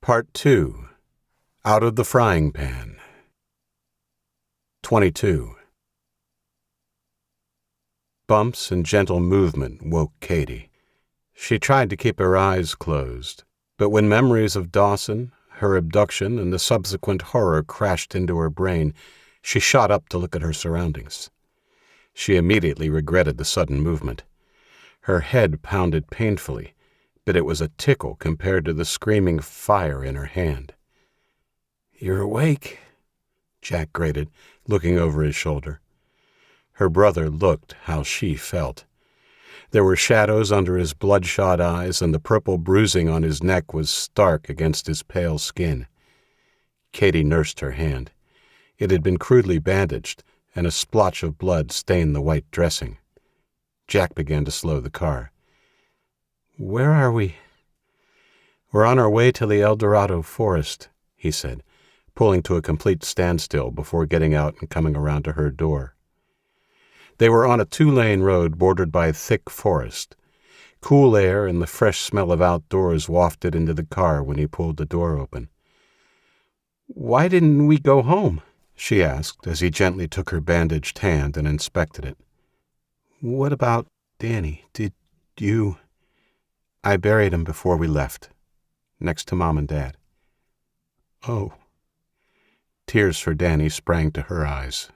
Part 2. Out of the Frying Pan. 22. Bumps and gentle movement woke Katie. She tried to keep her eyes closed, but when memories of Dawson, her abduction, and the subsequent horror crashed into her brain, she shot up to look at her surroundings. She immediately regretted the sudden movement. Her head pounded painfully, but it was a tickle compared to the screaming fire in her hand. "You're awake," Jack grated, looking over his shoulder. Her brother looked how she felt. There were shadows under his bloodshot eyes, and the purple bruising on his neck was stark against his pale skin. Katie nursed her hand. It had been crudely bandaged, and a splotch of blood stained the white dressing. Jack began to slow the car. "Where are we?" "We're on our way to the El Dorado forest," he said, pulling to a complete standstill before getting out and coming around to her door. They were on a 2-lane road bordered by thick forest. Cool air and the fresh smell of outdoors wafted into the car when he pulled the door open. "Why didn't we go home?" she asked as he gently took her bandaged hand and inspected it. "What about Danny? Did you—" "I buried him before we left, next to Mom and Dad." "Oh." Tears for Danny sprang to her eyes.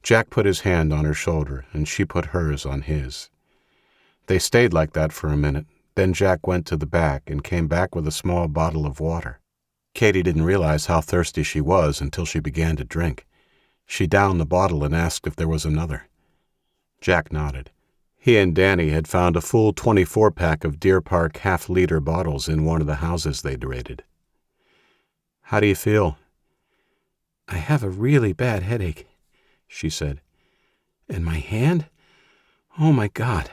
Jack put his hand on her shoulder, and she put hers on his. They stayed like that for a minute, then Jack went to the back and came back with a small bottle of water. Katie didn't realize how thirsty she was until she began to drink. She downed the bottle and asked if there was another. Jack nodded. He and Danny had found a full 24-pack of Deer Park half-liter bottles in one of the houses they'd raided. "How do you feel?" "I have a really bad headache," she said. "And my hand? Oh my God,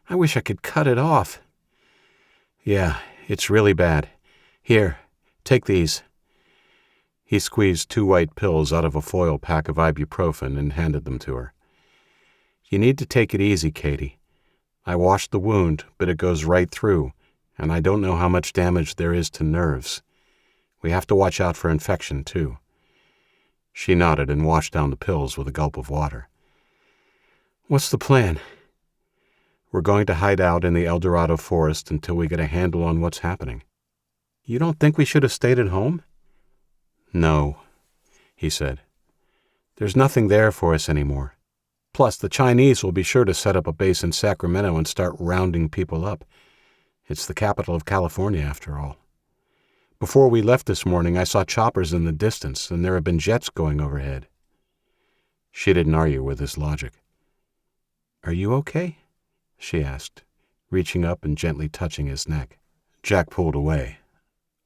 I wish I could cut it off." "Yeah, it's really bad. Here, take these." He squeezed 2 white pills out of a foil pack of ibuprofen and handed them to her. "You need to take it easy, Katie. I washed the wound, but it goes right through, and I don't know how much damage there is to nerves. We have to watch out for infection, too." She nodded and washed down the pills with a gulp of water. "What's the plan?" "We're going to hide out in the El Dorado forest until we get a handle on what's happening." "You don't think we should have stayed at home?" "No," he said. "There's nothing there for us anymore. Plus, the Chinese will be sure to set up a base in Sacramento and start rounding people up. It's the capital of California, after all. Before we left this morning, I saw choppers in the distance, and there have been jets going overhead." She didn't argue with his logic. "Are you okay?" she asked, reaching up and gently touching his neck. Jack pulled away.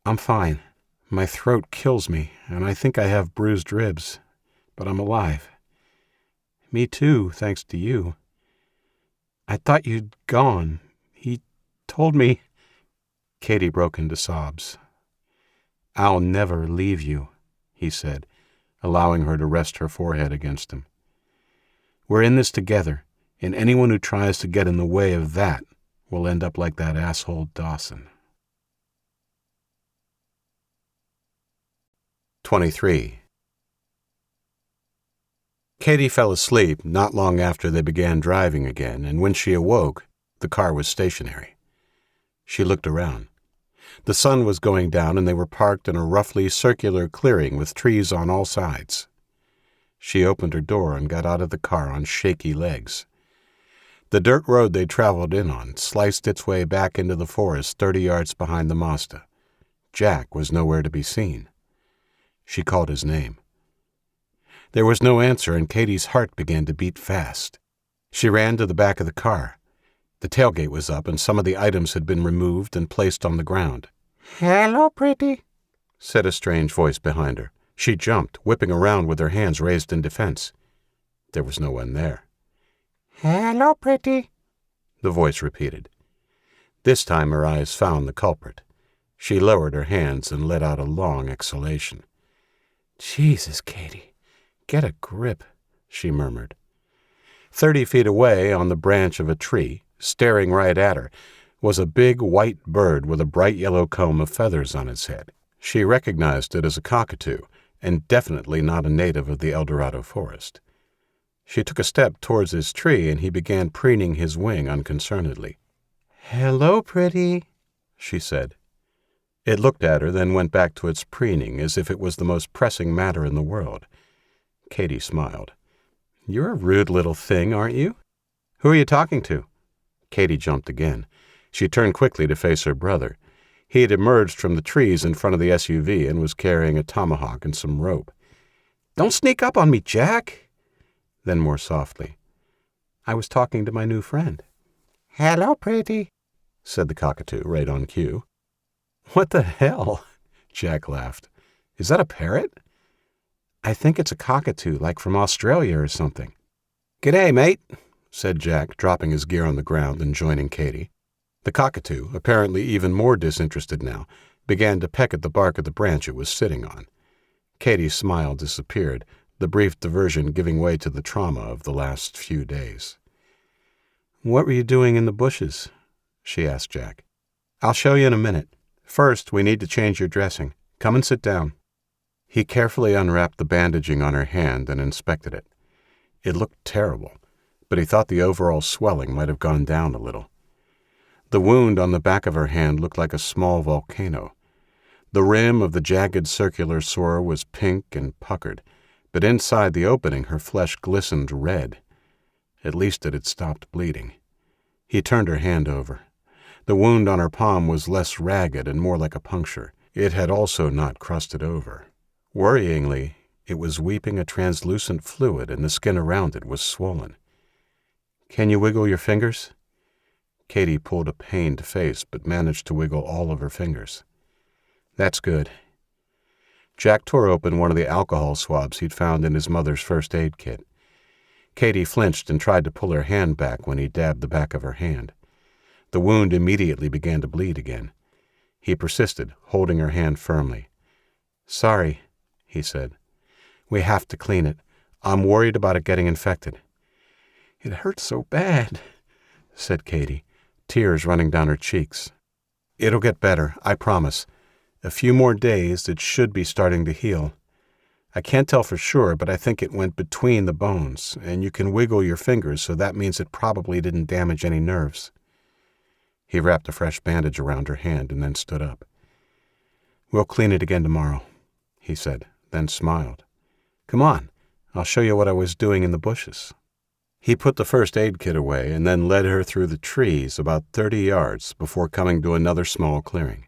"I'm fine. My throat kills me, and I think I have bruised ribs, but I'm alive." "Me too, thanks to you." "I thought you'd gone. He told me—" Katie broke into sobs. "I'll never leave you," he said, allowing her to rest her forehead against him. "We're in this together, and anyone who tries to get in the way of that will end up like that asshole Dawson." 23. Katie fell asleep not long after they began driving again, and when she awoke, the car was stationary. She looked around. The sun was going down, and they were parked in a roughly circular clearing with trees on all sides. She opened her door and got out of the car on shaky legs. The dirt road they traveled in on sliced its way back into the forest 30 yards behind the Mazda. Jack was nowhere to be seen. She called his name. There was no answer, and Katie's heart began to beat fast. She ran to the back of the car. The tailgate was up, and some of the items had been removed and placed on the ground. "Hello, pretty," said a strange voice behind her. She jumped, whipping around with her hands raised in defense. There was no one there. "Hello, pretty," the voice repeated. This time her eyes found the culprit. She lowered her hands and let out a long exhalation. "Jesus, Katie, get a grip," she murmured. 30 feet away, on the branch of a tree, staring right at her, was a big white bird with a bright yellow comb of feathers on its head. She recognized it as a cockatoo, and definitely not a native of the El Dorado forest. She took a step towards his tree, and he began preening his wing unconcernedly. "Hello, pretty," she said. It looked at her, then went back to its preening as if it was the most pressing matter in the world. Katie smiled. "You're a rude little thing, aren't you? Who are you talking to?" Katie jumped again. She turned quickly to face her brother. He had emerged from the trees in front of the SUV and was carrying a tomahawk and some rope. "Don't sneak up on me, Jack." Then more softly, "I was talking to my new friend." "Hello, pretty," said the cockatoo right on cue. "What the hell?" Jack laughed. "Is that a parrot?" "I think it's a cockatoo, like from Australia or something." "G'day, mate," said Jack, dropping his gear on the ground and joining Katie. The cockatoo, apparently even more disinterested now, began to peck at the bark of the branch it was sitting on. Katie's smile disappeared, the brief diversion giving way to the trauma of the last few days. "What were you doing in the bushes?" she asked Jack. "I'll show you in a minute. First, we need to change your dressing. Come and sit down." He carefully unwrapped the bandaging on her hand and inspected it. It looked terrible, but he thought the overall swelling might have gone down a little. The wound on the back of her hand looked like a small volcano. The rim of the jagged circular sore was pink and puckered, but inside the opening her flesh glistened red. At least it had stopped bleeding. He turned her hand over. The wound on her palm was less ragged and more like a puncture. It had also not crusted over. Worryingly, it was weeping a translucent fluid and the skin around it was swollen. "Can you wiggle your fingers?" Katie pulled a pained face but managed to wiggle all of her fingers. "That's good." Jack tore open one of the alcohol swabs he'd found in his mother's first aid kit. Katie flinched and tried to pull her hand back when he dabbed the back of her hand. The wound immediately began to bleed again. He persisted, holding her hand firmly. "Sorry," he said. "We have to clean it. I'm worried about it getting infected." "It hurts so bad," said Katie, tears running down her cheeks. "It'll get better, I promise. A few more days, it should be starting to heal. I can't tell for sure, but I think it went between the bones, and you can wiggle your fingers, so that means it probably didn't damage any nerves." He wrapped a fresh bandage around her hand and then stood up. "We'll clean it again tomorrow," he said, then smiled. "Come on, I'll show you what I was doing in the bushes." He put the first aid kit away and then led her through the trees about 30 yards before coming to another small clearing.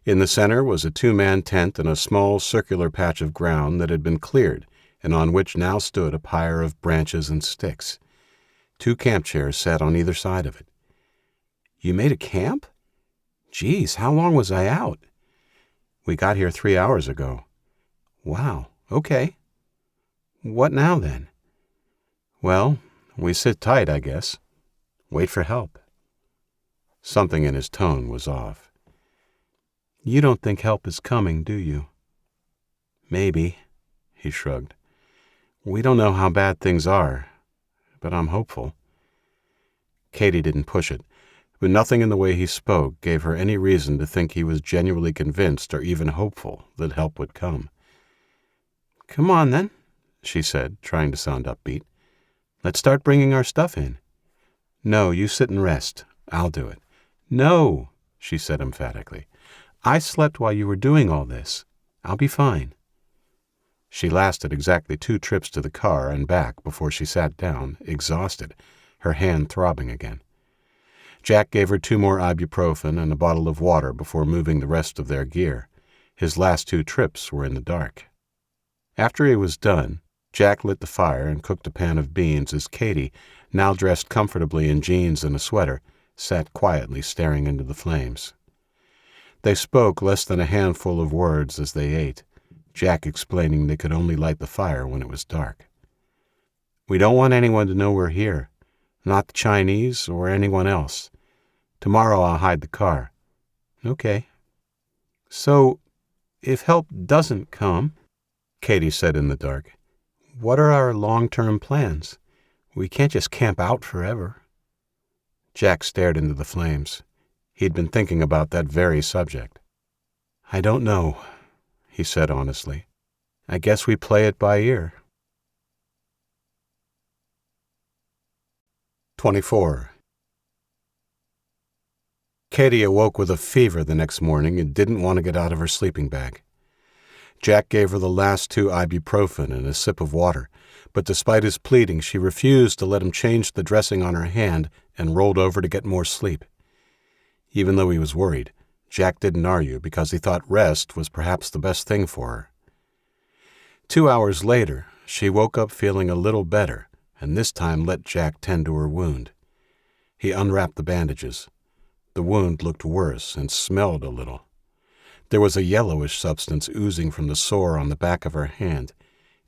In the center was a 2-man tent and a small circular patch of ground that had been cleared and on which now stood a pyre of branches and sticks. 2 camp chairs sat on either side of it. "You made a camp? Geez, how long was I out?" "We got here 3 hours ago." "Wow, okay. What now then?" "Well, we sit tight, I guess. Wait for help." Something in his tone was off. "You don't think help is coming, do you?" "Maybe," he shrugged. "We don't know how bad things are, but I'm hopeful." Katie didn't push it, but nothing in the way he spoke gave her any reason to think he was genuinely convinced or even hopeful that help would come. "Come on, then," she said, trying to sound upbeat. "Let's start bringing our stuff in." "No, you sit and rest. I'll do it." "No," she said emphatically. "I slept while you were doing all this. I'll be fine." She lasted exactly 2 trips to the car and back before she sat down, exhausted, her hand throbbing again. Jack gave her 2 more ibuprofen and a bottle of water before moving the rest of their gear. His last 2 trips were in the dark. After he was done, Jack lit the fire and cooked a pan of beans as Katie, now dressed comfortably in jeans and a sweater, sat quietly staring into the flames. They spoke less than a handful of words as they ate, Jack explaining they could only light the fire when it was dark. "We don't want anyone to know we're here, not the Chinese or anyone else. Tomorrow I'll hide the car." "Okay." "So, if help doesn't come," Katie said in the dark, "what are our long-term plans? We can't just camp out forever." Jack stared into the flames. He'd been thinking about that very subject. "I don't know," he said honestly. "I guess we play it by ear." 24. Katie awoke with a fever the next morning and didn't want to get out of her sleeping bag. Jack gave her the last 2 ibuprofen and a sip of water, but despite his pleading, she refused to let him change the dressing on her hand and rolled over to get more sleep. Even though he was worried, Jack didn't argue because he thought rest was perhaps the best thing for her. 2 hours later, she woke up feeling a little better, and this time let Jack tend to her wound. He unwrapped the bandages. The wound looked worse and smelled a little. There was a yellowish substance oozing from the sore on the back of her hand,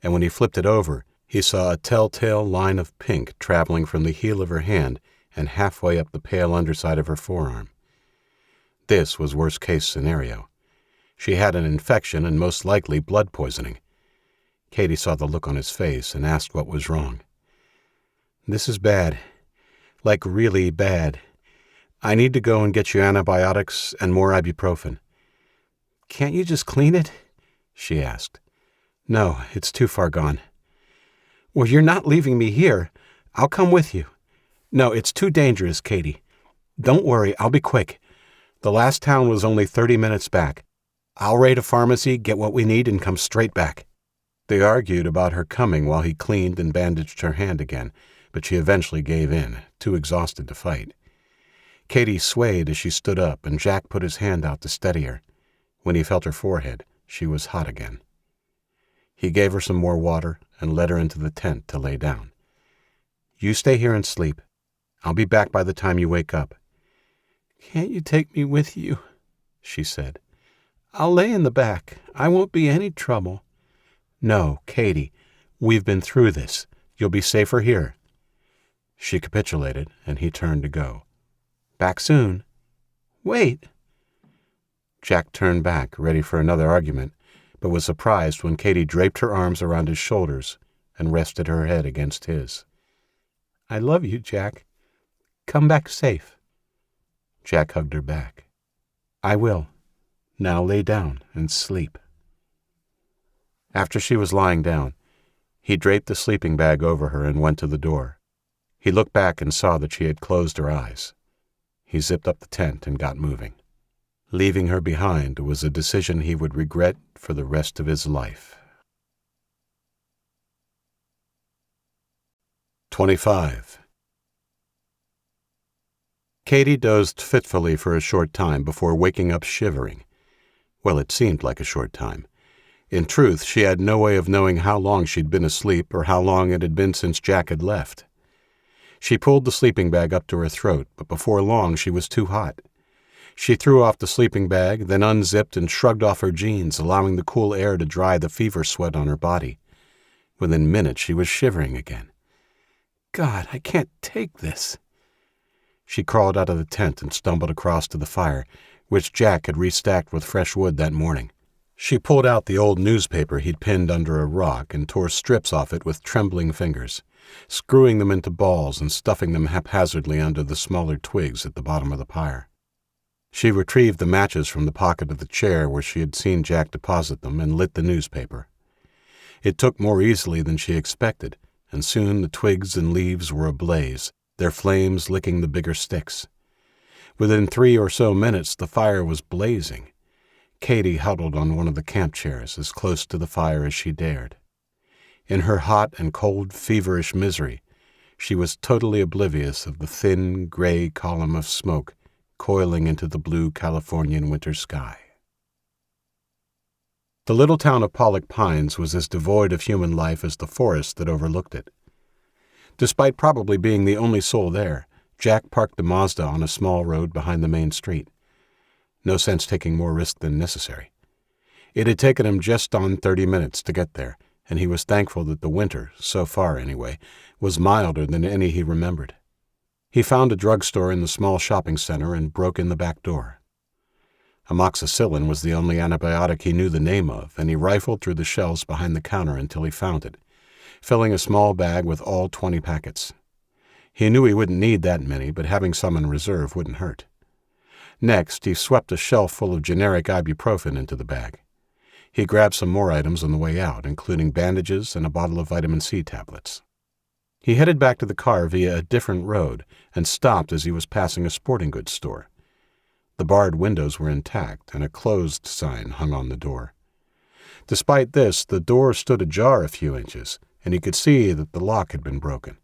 and when he flipped it over, he saw a telltale line of pink traveling from the heel of her hand and halfway up the pale underside of her forearm. This was worst-case scenario. She had an infection and most likely blood poisoning. Katie saw the look on his face and asked what was wrong. "This is bad. Like really bad. I need to go and get you antibiotics and more ibuprofen." "Can't you just clean it?" she asked. "No, it's too far gone." "Well, you're not leaving me here. I'll come with you." "No, it's too dangerous, Katie. Don't worry, I'll be quick. The last town was only 30 minutes back. I'll raid a pharmacy, get what we need, and come straight back." They argued about her coming while he cleaned and bandaged her hand again, but she eventually gave in, too exhausted to fight. Katie swayed as she stood up, and Jack put his hand out to steady her. When he felt her forehead, she was hot again. He gave her some more water and led her into the tent to lay down. "You stay here and sleep. I'll be back by the time you wake up." "Can't you take me with you?" she said. "I'll lay in the back. I won't be any trouble." "No, Katie, we've been through this. You'll be safer here." She capitulated, and he turned to go. "Back soon." "Wait." Jack turned back, ready for another argument, but was surprised when Katie draped her arms around his shoulders and rested her head against his. "I love you, Jack. Come back safe." Jack hugged her back. "I will. Now lay down and sleep." After she was lying down, he draped the sleeping bag over her and went to the door. He looked back and saw that she had closed her eyes. He zipped up the tent and got moving. Leaving her behind was a decision he would regret for the rest of his life. 25. Katie dozed fitfully for a short time before waking up shivering. Well, it seemed like a short time. In truth, she had no way of knowing how long she'd been asleep or how long it had been since Jack had left. She pulled the sleeping bag up to her throat, but before long she was too hot. She threw off the sleeping bag, then unzipped and shrugged off her jeans, allowing the cool air to dry the fever sweat on her body. Within minutes she was shivering again. "God, I can't take this." She crawled out of the tent and stumbled across to the fire, which Jack had restacked with fresh wood that morning. She pulled out the old newspaper he'd pinned under a rock and tore strips off it with trembling fingers, screwing them into balls and stuffing them haphazardly under the smaller twigs at the bottom of the pyre. She retrieved the matches from the pocket of the chair where she had seen Jack deposit them and lit the newspaper. It took more easily than she expected, and soon the twigs and leaves were ablaze, their flames licking the bigger sticks. Within 3 or so minutes the fire was blazing. Katie huddled on one of the camp chairs as close to the fire as she dared. In her hot and cold, feverish misery, she was totally oblivious of the thin, gray column of smoke coiling into the blue Californian winter sky. The little town of Pollock Pines was as devoid of human life as the forest that overlooked it. Despite probably being the only soul there, Jack parked the Mazda on a small road behind the main street. No sense taking more risk than necessary. It had taken him just on 30 minutes to get there, and he was thankful that the winter, so far anyway, was milder than any he remembered. He found a drugstore in the small shopping center and broke in the back door. Amoxicillin was the only antibiotic he knew the name of, and he rifled through the shelves behind the counter until he found it, filling a small bag with all 20 packets. He knew he wouldn't need that many, but having some in reserve wouldn't hurt. Next, he swept a shelf full of generic ibuprofen into the bag. He grabbed some more items on the way out, including bandages and a bottle of vitamin C tablets. He headed back to the car via a different road and stopped as he was passing a sporting goods store. The barred windows were intact, and a closed sign hung on the door. Despite this, the door stood ajar a few inches, and he could see that the lock had been broken.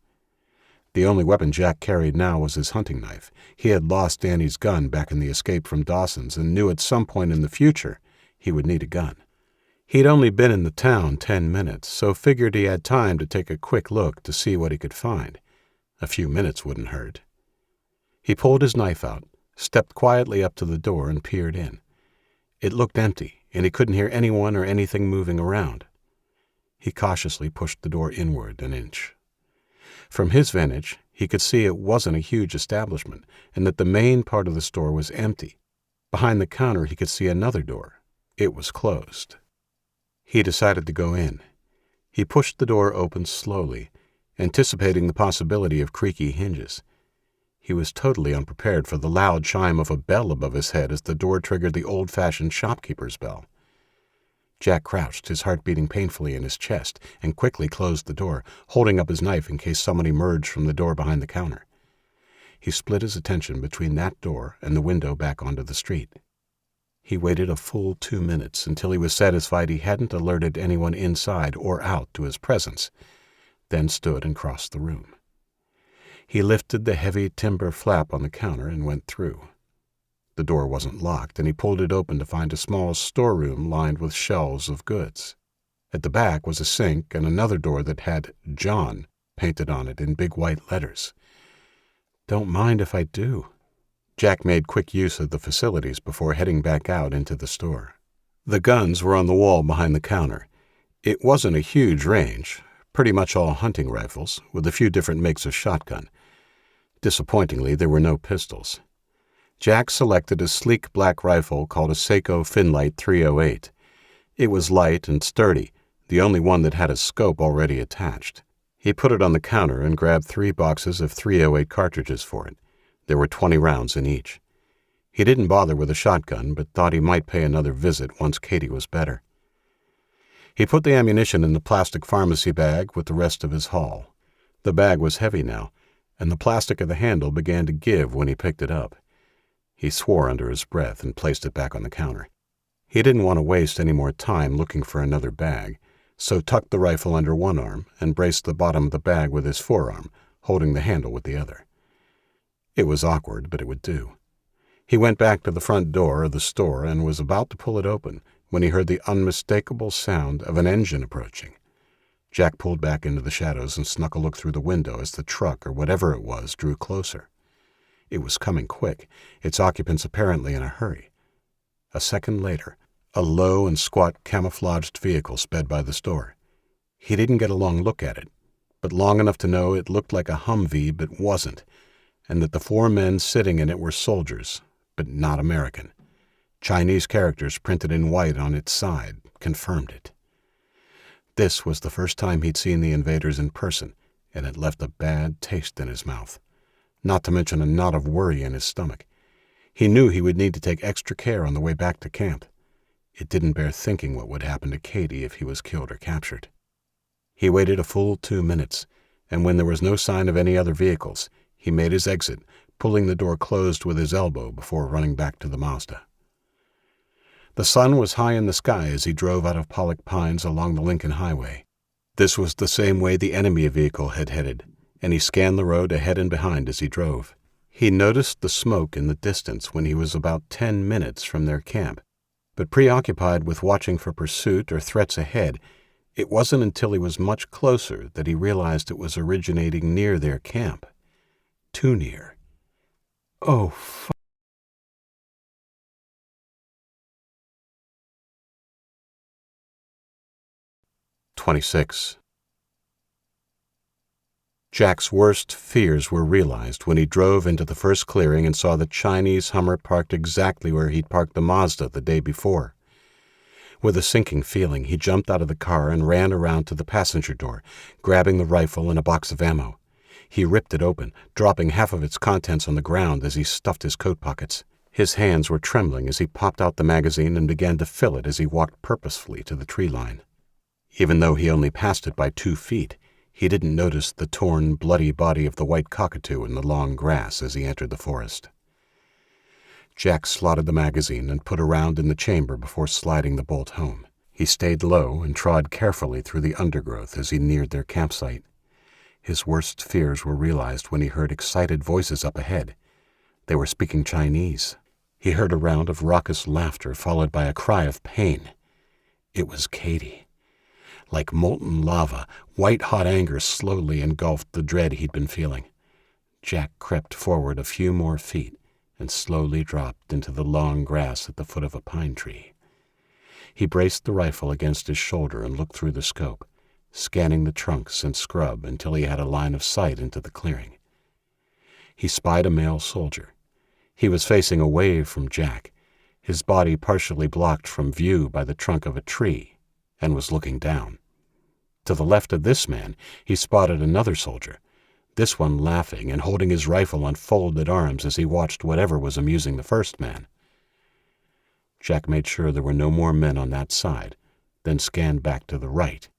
The only weapon Jack carried now was his hunting knife. He had lost Danny's gun back in the escape from Dawson's and knew at some point in the future he would need a gun. He'd only been in the town 10 minutes, so figured he had time to take a quick look to see what he could find. A few minutes wouldn't hurt. He pulled his knife out, stepped quietly up to the door, and peered in. It looked empty, and he couldn't hear anyone or anything moving around. He cautiously pushed the door inward an inch. From his vantage, he could see it wasn't a huge establishment, and that the main part of the store was empty. Behind the counter, he could see another door. It was closed. He decided to go in. He pushed the door open slowly, anticipating the possibility of creaky hinges. He was totally unprepared for the loud chime of a bell above his head as the door triggered the old-fashioned shopkeeper's bell. Jack crouched, his heart beating painfully in his chest, and quickly closed the door, holding up his knife in case someone emerged from the door behind the counter. He split his attention between that door and the window back onto the street. He waited a full 2 minutes until he was satisfied he hadn't alerted anyone inside or out to his presence, then stood and crossed the room. He lifted the heavy timber flap on the counter and went through. The door wasn't locked, and he pulled it open to find a small storeroom lined with shelves of goods. At the back was a sink and another door that had John painted on it in big white letters. "Don't mind if I do." Jack made quick use of the facilities before heading back out into the store. The guns were on the wall behind the counter. It wasn't a huge range, pretty much all hunting rifles, with a few different makes of shotgun. Disappointingly, there were no pistols. Jack selected a sleek black rifle called a Seiko Finlight 308. It was light and sturdy, the only one that had a scope already attached. He put it on the counter and grabbed 3 boxes of 308 cartridges for it. There were 20 rounds in each. He didn't bother with a shotgun, but thought he might pay another visit once Katie was better. He put the ammunition in the plastic pharmacy bag with the rest of his haul. The bag was heavy now, and the plastic of the handle began to give when he picked it up. He swore under his breath and placed it back on the counter. He didn't want to waste any more time looking for another bag, so tucked the rifle under one arm and braced the bottom of the bag with his forearm, holding the handle with the other. It was awkward, but it would do. He went back to the front door of the store and was about to pull it open when he heard the unmistakable sound of an engine approaching. Jack pulled back into the shadows and snuck a look through the window as the truck, or whatever it was, drew closer. It was coming quick, its occupants apparently in a hurry. A second later, a low and squat camouflaged vehicle sped by the store. He didn't get a long look at it, but long enough to know it looked like a Humvee but wasn't, and that the 4 men sitting in it were soldiers, but not American. Chinese characters printed in white on its side confirmed it. This was the first time he'd seen the invaders in person, and it left a bad taste in his mouth, not to mention a knot of worry in his stomach. He knew he would need to take extra care on the way back to camp. It didn't bear thinking what would happen to Katie if he was killed or captured. He waited a full 2 minutes, and when there was no sign of any other vehicles, he made his exit, pulling the door closed with his elbow before running back to the Mazda. The sun was high in the sky as he drove out of Pollock Pines along the Lincoln Highway. This was the same way the enemy vehicle had headed, and he scanned the road ahead and behind as he drove. He noticed the smoke in the distance when he was about 10 minutes from their camp, but preoccupied with watching for pursuit or threats ahead, it wasn't until he was much closer that he realized it was originating near their camp. Too near. Oh, fuck. "26. Jack's worst fears were realized when he drove into the first clearing and saw the Chinese Hummer parked exactly where he'd parked the Mazda the day before. With a sinking feeling, he jumped out of the car and ran around to the passenger door, grabbing the rifle and a box of ammo. He ripped it open, dropping half of its contents on the ground as he stuffed his coat pockets. His hands were trembling as he popped out the magazine and began to fill it as he walked purposefully to the tree line. Even though he only passed it by 2 feet, he didn't notice the torn, bloody body of the white cockatoo in the long grass as he entered the forest. Jack slotted the magazine and put a round in the chamber before sliding the bolt home. He stayed low and trod carefully through the undergrowth as he neared their campsite. His worst fears were realized when he heard excited voices up ahead. They were speaking Chinese. He heard a round of raucous laughter followed by a cry of pain. It was Katie. Like molten lava, white-hot anger slowly engulfed the dread he'd been feeling. Jack crept forward a few more feet and slowly dropped into the long grass at the foot of a pine tree. He braced the rifle against his shoulder and looked through the scope, scanning the trunks and scrub until he had a line of sight into the clearing. He spied a male soldier. He was facing away from Jack, his body partially blocked from view by the trunk of a tree, and was looking down. To the left of this man, he spotted another soldier, this one laughing and holding his rifle on folded arms as he watched whatever was amusing the first man. Jack made sure there were no more men on that side, then scanned back to the right.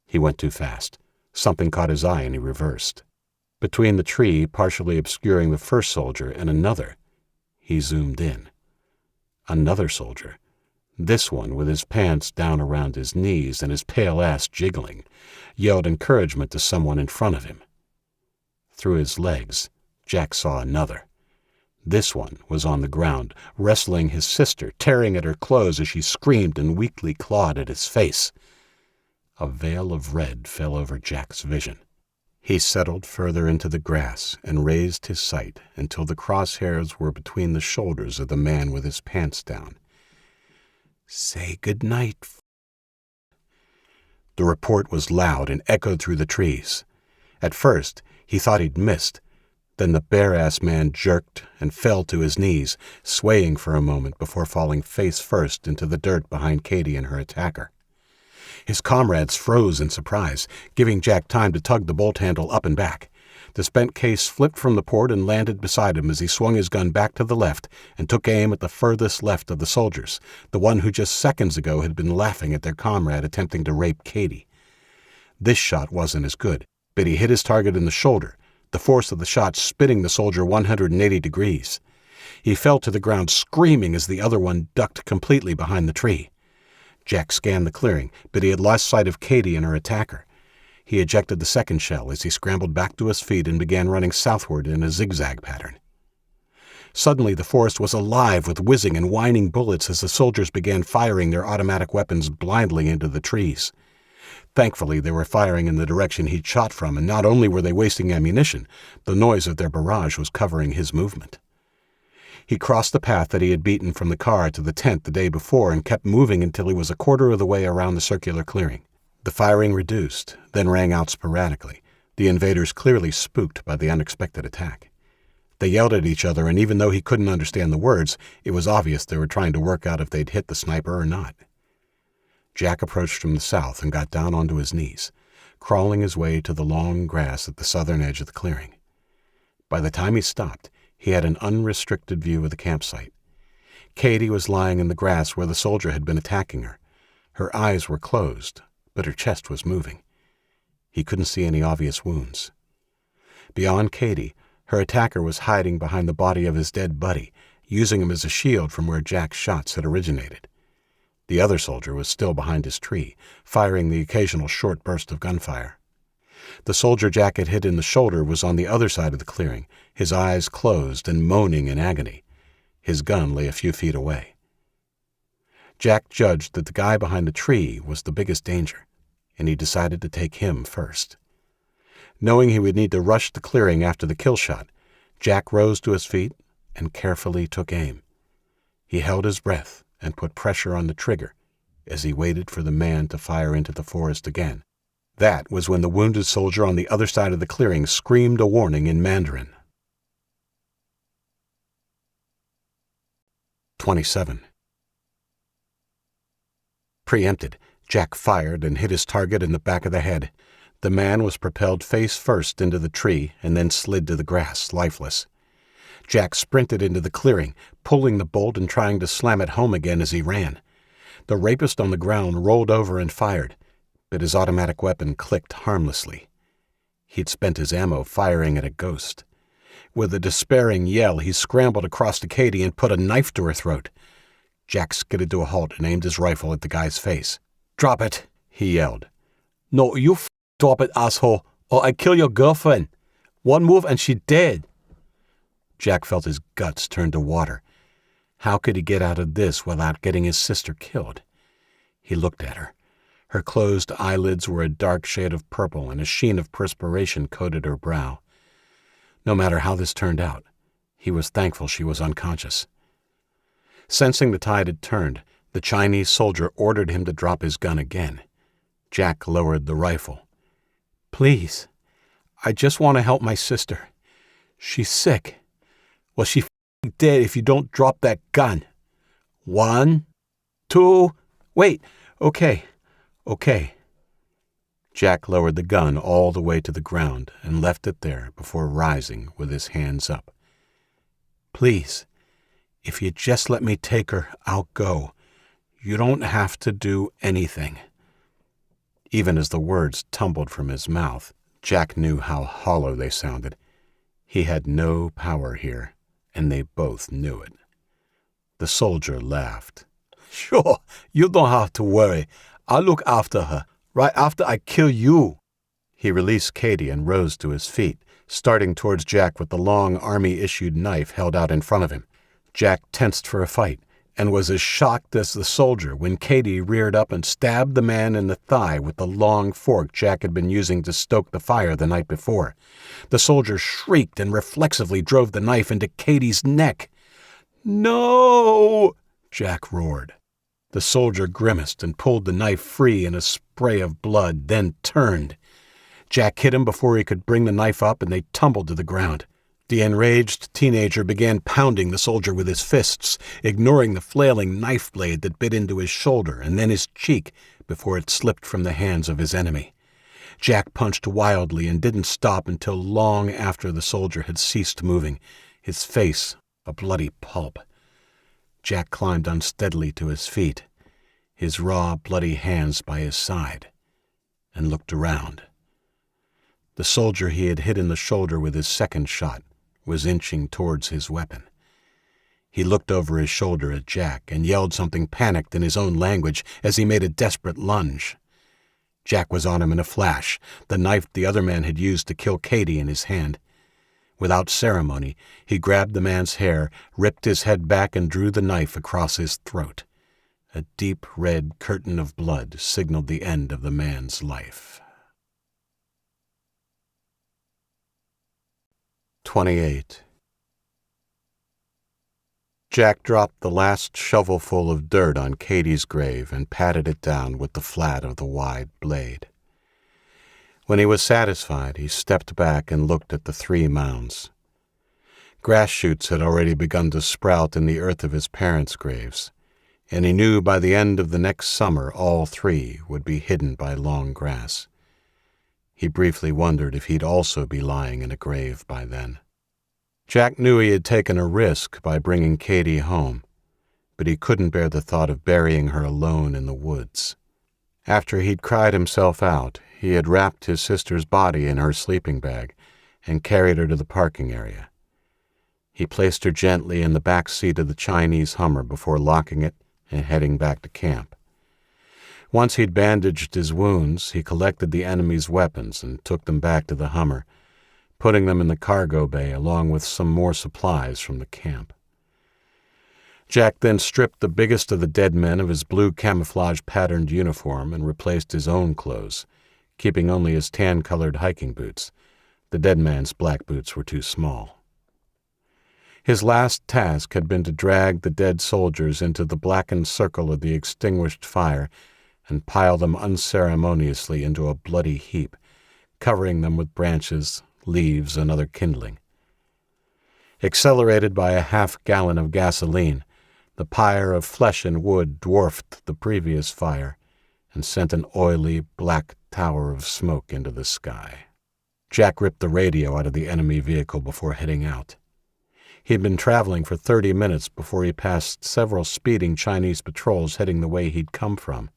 He went too fast. Something caught his eye and he reversed. Between the tree partially obscuring the first soldier and another, he zoomed in. Another soldier, this one with his pants down around his knees and his pale ass jiggling, yelled encouragement to someone in front of him. Through his legs, Jack saw another. This one was on the ground, wrestling his sister, tearing at her clothes as she screamed and weakly clawed at his face. A veil of red fell over Jack's vision. He settled further into the grass and raised his sight until the crosshairs were between the shoulders of the man with his pants down. "Say good night." The report was loud and echoed through the trees. At first, he thought he'd missed. Then the bare-ass man jerked and fell to his knees, swaying for a moment before falling face first into the dirt behind Katie and her attacker. His comrades froze in surprise, giving Jack time to tug the bolt handle up and back. The spent case flipped from the port and landed beside him as he swung his gun back to the left and took aim at the furthest left of the soldiers, the one who just seconds ago had been laughing at their comrade attempting to rape Katie. This shot wasn't as good, but he hit his target in the shoulder, the force of the shot spinning the soldier 180 degrees. He fell to the ground screaming as the other one ducked completely behind the tree. Jack scanned the clearing, but he had lost sight of Katie and her attacker. He ejected the second shell as he scrambled back to his feet and began running southward in a zigzag pattern. Suddenly the forest was alive with whizzing and whining bullets as the soldiers began firing their automatic weapons blindly into the trees. Thankfully, they were firing in the direction he'd shot from, and not only were they wasting ammunition, the noise of their barrage was covering his movement. He crossed the path that he had beaten from the car to the tent the day before and kept moving until he was a quarter of the way around the circular clearing. The firing reduced, then rang out sporadically, the invaders clearly spooked by the unexpected attack. They yelled at each other, and even though he couldn't understand the words, it was obvious they were trying to work out if they'd hit the sniper or not. Jack approached from the south and got down onto his knees, crawling his way to the long grass at the southern edge of the clearing. By the time he stopped, he had an unrestricted view of the campsite. Katie was lying in the grass where the soldier had been attacking her. Her eyes were closed, but her chest was moving. He couldn't see any obvious wounds. Beyond Katie, her attacker was hiding behind the body of his dead buddy, using him as a shield from where Jack's shots had originated. The other soldier was still behind his tree, firing the occasional short burst of gunfire. The soldier Jack had hit in the shoulder was on the other side of the clearing, his eyes closed and moaning in agony. His gun lay a few feet away. Jack judged that the guy behind the tree was the biggest danger, and he decided to take him first. Knowing he would need to rush the clearing after the kill shot, Jack rose to his feet and carefully took aim. He held his breath and put pressure on the trigger as he waited for the man to fire into the forest again. That was when the wounded soldier on the other side of the clearing screamed a warning in Mandarin. 27. Preempted, Jack fired and hit his target in the back of the head. The man was propelled face first into the tree and then slid to the grass, lifeless. Jack sprinted into the clearing, pulling the bolt and trying to slam it home again as he ran. The rapist on the ground rolled over and fired, but his automatic weapon clicked harmlessly. He'd spent his ammo firing at a ghost. With a despairing yell, he scrambled across to Katie and put a knife to her throat. Jack skidded to a halt and aimed his rifle at the guy's face. "Drop it," he yelled. "No, you drop it, asshole, or I kill your girlfriend. One move and she dead." Jack felt his guts turn to water. How could he get out of this without getting his sister killed? He looked at her. Her closed eyelids were a dark shade of purple, and a sheen of perspiration coated her brow. No matter how this turned out, he was thankful she was unconscious. Sensing the tide had turned, the Chinese soldier ordered him to drop his gun again. Jack lowered the rifle. "Please, I just want to help my sister. She's sick. Well, she's dead if you don't drop that gun. 1, 2, wait, okay. Jack lowered the gun all the way to the ground and left it there before rising with his hands up. "Please, if you just let me take her, I'll go. You don't have to do anything." Even as the words tumbled from his mouth, Jack knew how hollow they sounded. He had no power here, and they both knew it. The soldier laughed. "Sure, you don't have to worry. I'll look after her, right after I kill you." He released Katie and rose to his feet, starting towards Jack with the long army-issued knife held out in front of him. Jack tensed for a fight, and was as shocked as the soldier when Katie reared up and stabbed the man in the thigh with the long fork Jack had been using to stoke the fire the night before. The soldier shrieked and reflexively drove the knife into Katie's neck. "No!" Jack roared. The soldier grimaced and pulled the knife free in a spray of blood, then turned. Jack hit him before he could bring the knife up, and they tumbled to the ground. The enraged teenager began pounding the soldier with his fists, ignoring the flailing knife blade that bit into his shoulder and then his cheek before it slipped from the hands of his enemy. Jack punched wildly and didn't stop until long after the soldier had ceased moving, his face a bloody pulp. Jack climbed unsteadily to his feet, his raw, bloody hands by his side, and looked around. The soldier he had hit in the shoulder with his second shot was inching towards his weapon. He looked over his shoulder at Jack and yelled something panicked in his own language as he made a desperate lunge. Jack was on him in a flash, the knife the other man had used to kill Katie in his hand. Without ceremony, he grabbed the man's hair, ripped his head back, and drew the knife across his throat. A deep red curtain of blood signaled the end of the man's life. 28. Jack dropped the last shovelful of dirt on Katie's grave and patted it down with the flat of the wide blade. When he was satisfied, he stepped back and looked at the 3 mounds. Grass shoots had already begun to sprout in the earth of his parents' graves, and he knew by the end of the next summer all 3 would be hidden by long grass. He briefly wondered if he'd also be lying in a grave by then. Jack knew he had taken a risk by bringing Katie home, but he couldn't bear the thought of burying her alone in the woods. After he'd cried himself out, he had wrapped his sister's body in her sleeping bag and carried her to the parking area. He placed her gently in the back seat of the Chinese Hummer before locking it and heading back to camp. Once he'd bandaged his wounds, he collected the enemy's weapons and took them back to the Hummer, putting them in the cargo bay along with some more supplies from the camp. Jack then stripped the biggest of the dead men of his blue camouflage-patterned uniform and replaced his own clothes, keeping only his tan-colored hiking boots. The dead man's black boots were too small. His last task had been to drag the dead soldiers into the blackened circle of the extinguished fire and pile them unceremoniously into a bloody heap, covering them with branches, leaves, and other kindling. Accelerated by a half-gallon of gasoline, the pyre of flesh and wood dwarfed the previous fire and sent an oily, black tower of smoke into the sky. Jack ripped the radio out of the enemy vehicle before heading out. He'd been traveling for 30 minutes before he passed several speeding Chinese patrols heading the way he'd come from.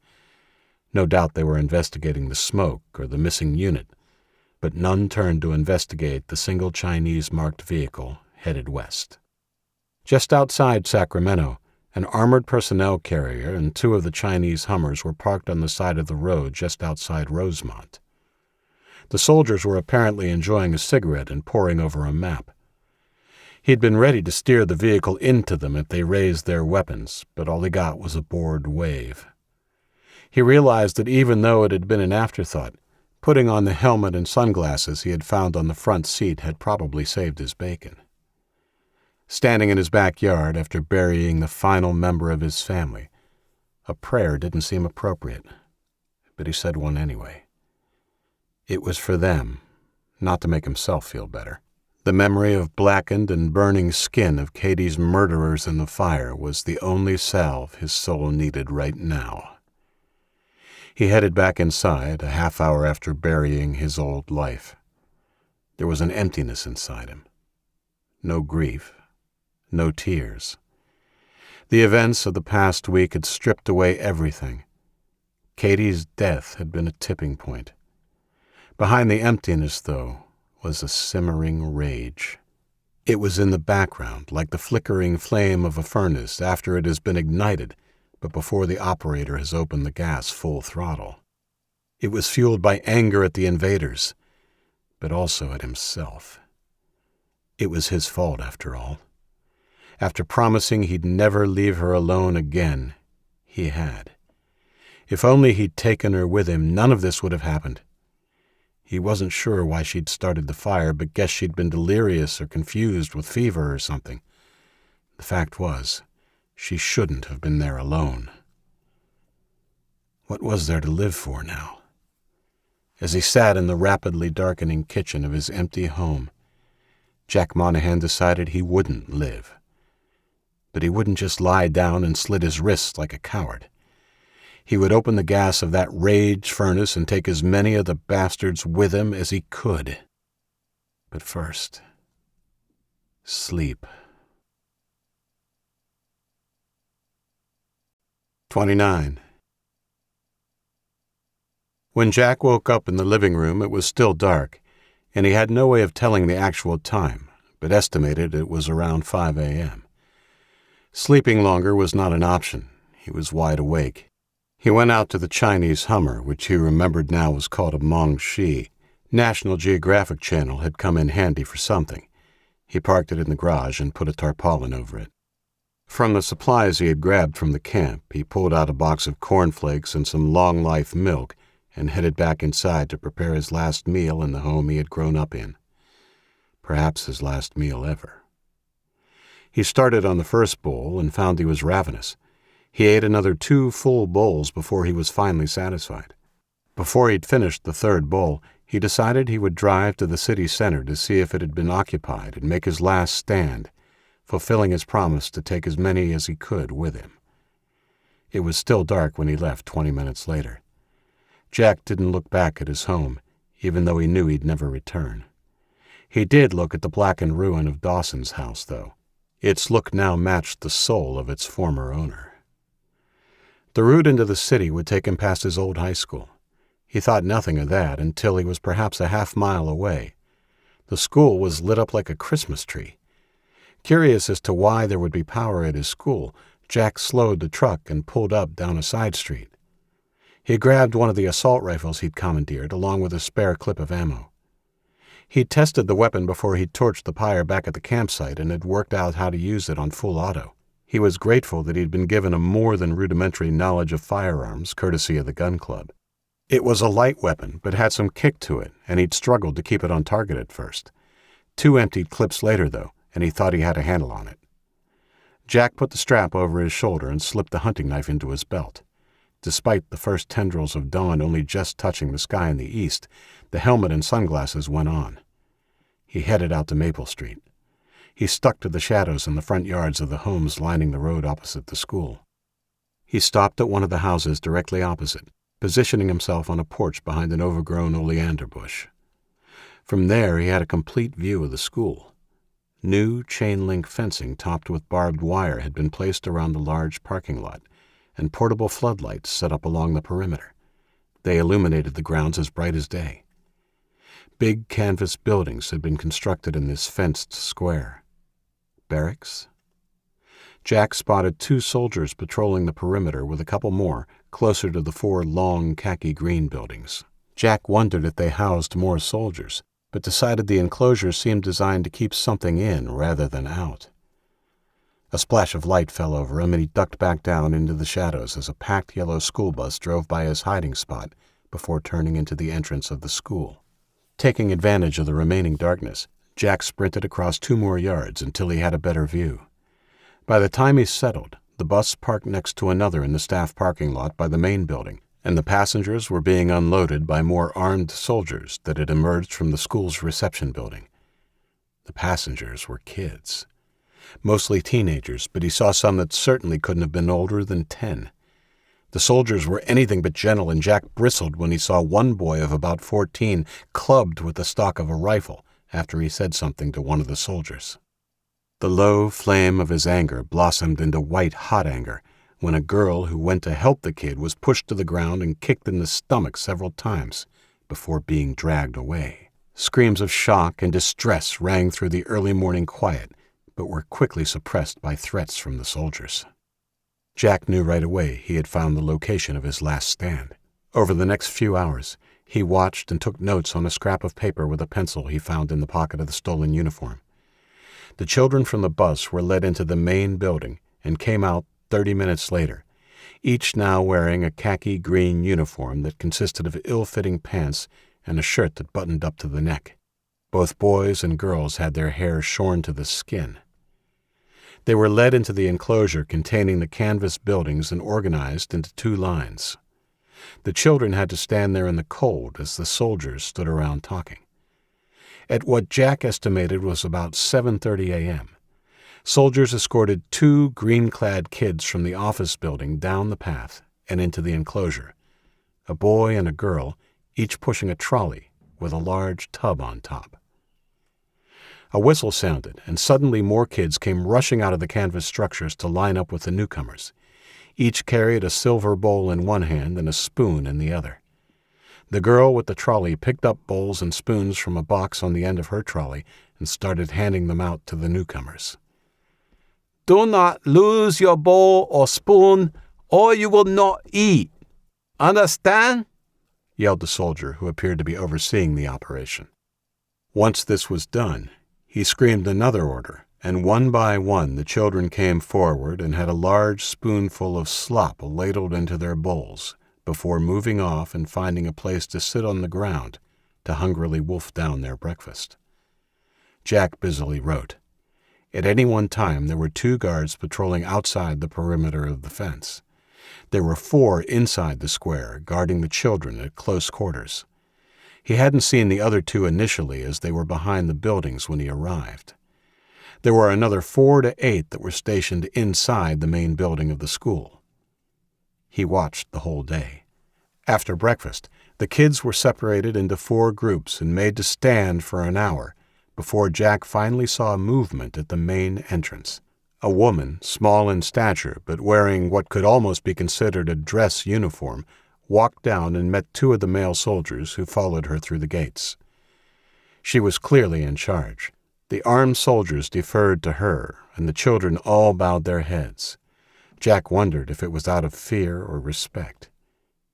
No doubt they were investigating the smoke or the missing unit, but none turned to investigate the single Chinese-marked vehicle headed west. Just outside Sacramento, an armored personnel carrier and 2 of the Chinese Hummers were parked on the side of the road just outside Rosemont. The soldiers were apparently enjoying a cigarette and poring over a map. He'd been ready to steer the vehicle into them if they raised their weapons, but all he got was a bored wave. He realized that even though it had been an afterthought, putting on the helmet and sunglasses he had found on the front seat had probably saved his bacon. Standing in his backyard after burying the final member of his family, a prayer didn't seem appropriate, but he said one anyway. It was for them, not to make himself feel better. The memory of blackened and burning skin of Katie's murderers in the fire was the only salve his soul needed right now. He headed back inside a half hour after burying his old life. There was an emptiness inside him. No grief, no tears. The events of the past week had stripped away everything. Katie's death had been a tipping point. Behind the emptiness, though, was a simmering rage. It was in the background, like the flickering flame of a furnace after it has been ignited, but before the operator has opened the gas full throttle. It was fueled by anger at the invaders, but also at himself. It was his fault, after all. After promising he'd never leave her alone again, he had. If only he'd taken her with him, none of this would have happened. He wasn't sure why she'd started the fire, but guessed she'd been delirious or confused with fever or something. The fact was, she shouldn't have been there alone. What was there to live for now? As he sat in the rapidly darkening kitchen of his empty home, Jack Monahan decided he wouldn't live. But he wouldn't just lie down and slit his wrists like a coward. He would open the gas of that rage furnace and take as many of the bastards with him as he could. But first, sleep. 29. When Jack woke up in the living room, it was still dark, and he had no way of telling the actual time, but estimated it was around 5 a.m. Sleeping longer was not an option. He was wide awake. He went out to the Chinese Hummer, which he remembered now was called a Mongshi. National Geographic Channel had come in handy for something. He parked it in the garage and put a tarpaulin over it. From the supplies he had grabbed from the camp, he pulled out a box of cornflakes and some long-life milk and headed back inside to prepare his last meal in the home he had grown up in. Perhaps his last meal ever. He started on the first bowl and found he was ravenous. He ate another 2 full bowls before he was finally satisfied. Before he'd finished the third bowl, he decided he would drive to the city center to see if it had been occupied and make his last stand, fulfilling his promise to take as many as he could with him. It was still dark when he left 20 minutes later. Jack didn't look back at his home, even though he knew he'd never return. He did look at the blackened ruin of Dawson's house, though. Its look now matched the soul of its former owner. The route into the city would take him past his old high school. He thought nothing of that until he was perhaps a half-mile away. The school was lit up like a Christmas tree. Curious as to why there would be power at his school, Jack slowed the truck and pulled up down a side street. He grabbed one of the assault rifles he'd commandeered, along with a spare clip of ammo. He'd tested the weapon before he'd torched the pyre back at the campsite and had worked out how to use it on full auto. He was grateful that he'd been given a more than rudimentary knowledge of firearms, courtesy of the gun club. It was a light weapon, but had some kick to it, and he'd struggled to keep it on target at first. 2 emptied clips later, though, and he thought he had a handle on it. Jack put the strap over his shoulder and slipped the hunting knife into his belt. Despite the first tendrils of dawn only just touching the sky in the east, the helmet and sunglasses went on. He headed out to Maple Street. He stuck to the shadows in the front yards of the homes lining the road opposite the school. He stopped at one of the houses directly opposite, positioning himself on a porch behind an overgrown oleander bush. From there he had a complete view of the school. New chain-link fencing topped with barbed wire had been placed around the large parking lot, and portable floodlights set up along the perimeter. They illuminated the grounds as bright as day. Big canvas buildings had been constructed in this fenced square. Barracks? Jack spotted 2 soldiers patrolling the perimeter with a couple more closer to the 4 long khaki-green buildings. Jack wondered if they housed more soldiers, but decided the enclosure seemed designed to keep something in rather than out. A splash of light fell over him, and he ducked back down into the shadows as a packed yellow school bus drove by his hiding spot before turning into the entrance of the school. Taking advantage of the remaining darkness, Jack sprinted across 2 more yards until he had a better view. By the time he settled, the bus parked next to another in the staff parking lot by the main building, and the passengers were being unloaded by more armed soldiers that had emerged from the school's reception building. The passengers were kids. Mostly teenagers, but he saw some that certainly couldn't have been older than 10. The soldiers were anything but gentle, and Jack bristled when he saw one boy of about 14 clubbed with the stock of a rifle after he said something to one of the soldiers. The low flame of his anger blossomed into white-hot anger when a girl who went to help the kid was pushed to the ground and kicked in the stomach several times before being dragged away. Screams of shock and distress rang through the early morning quiet, but were quickly suppressed by threats from the soldiers. Jack knew right away he had found the location of his last stand. Over the next few hours, he watched and took notes on a scrap of paper with a pencil he found in the pocket of the stolen uniform. The children from the bus were led into the main building and came out 30 minutes later, each now wearing a khaki-green uniform that consisted of ill-fitting pants and a shirt that buttoned up to the neck. Both boys and girls had their hair shorn to the skin. They were led into the enclosure containing the canvas buildings and organized into 2 lines. The children had to stand there in the cold as the soldiers stood around talking. At what Jack estimated was about 7:30 a.m., soldiers escorted 2 green-clad kids from the office building down the path and into the enclosure, a boy and a girl, each pushing a trolley with a large tub on top. A whistle sounded, and suddenly more kids came rushing out of the canvas structures to line up with the newcomers. Each carried a silver bowl in one hand and a spoon in the other. The girl with the trolley picked up bowls and spoons from a box on the end of her trolley and started handing them out to the newcomers. "Do not lose your bowl or spoon, or you will not eat. Understand?" yelled the soldier who appeared to be overseeing the operation. Once this was done, he screamed another order, and one by one the children came forward and had a large spoonful of slop ladled into their bowls before moving off and finding a place to sit on the ground to hungrily wolf down their breakfast. Jack busily wrote. At any one time there were 2 guards patrolling outside the perimeter of the fence. There were 4 inside the square, guarding the children at close quarters. He hadn't seen the other 2 initially as they were behind the buildings when he arrived. There were another 4 to 8 that were stationed inside the main building of the school. He watched the whole day. After breakfast, the kids were separated into 4 groups and made to stand for an hour before Jack finally saw a movement at the main entrance. A woman, small in stature but wearing what could almost be considered a dress uniform, walked down and met 2 of the male soldiers who followed her through the gates. She was clearly in charge. The armed soldiers deferred to her, and the children all bowed their heads. Jack wondered if it was out of fear or respect.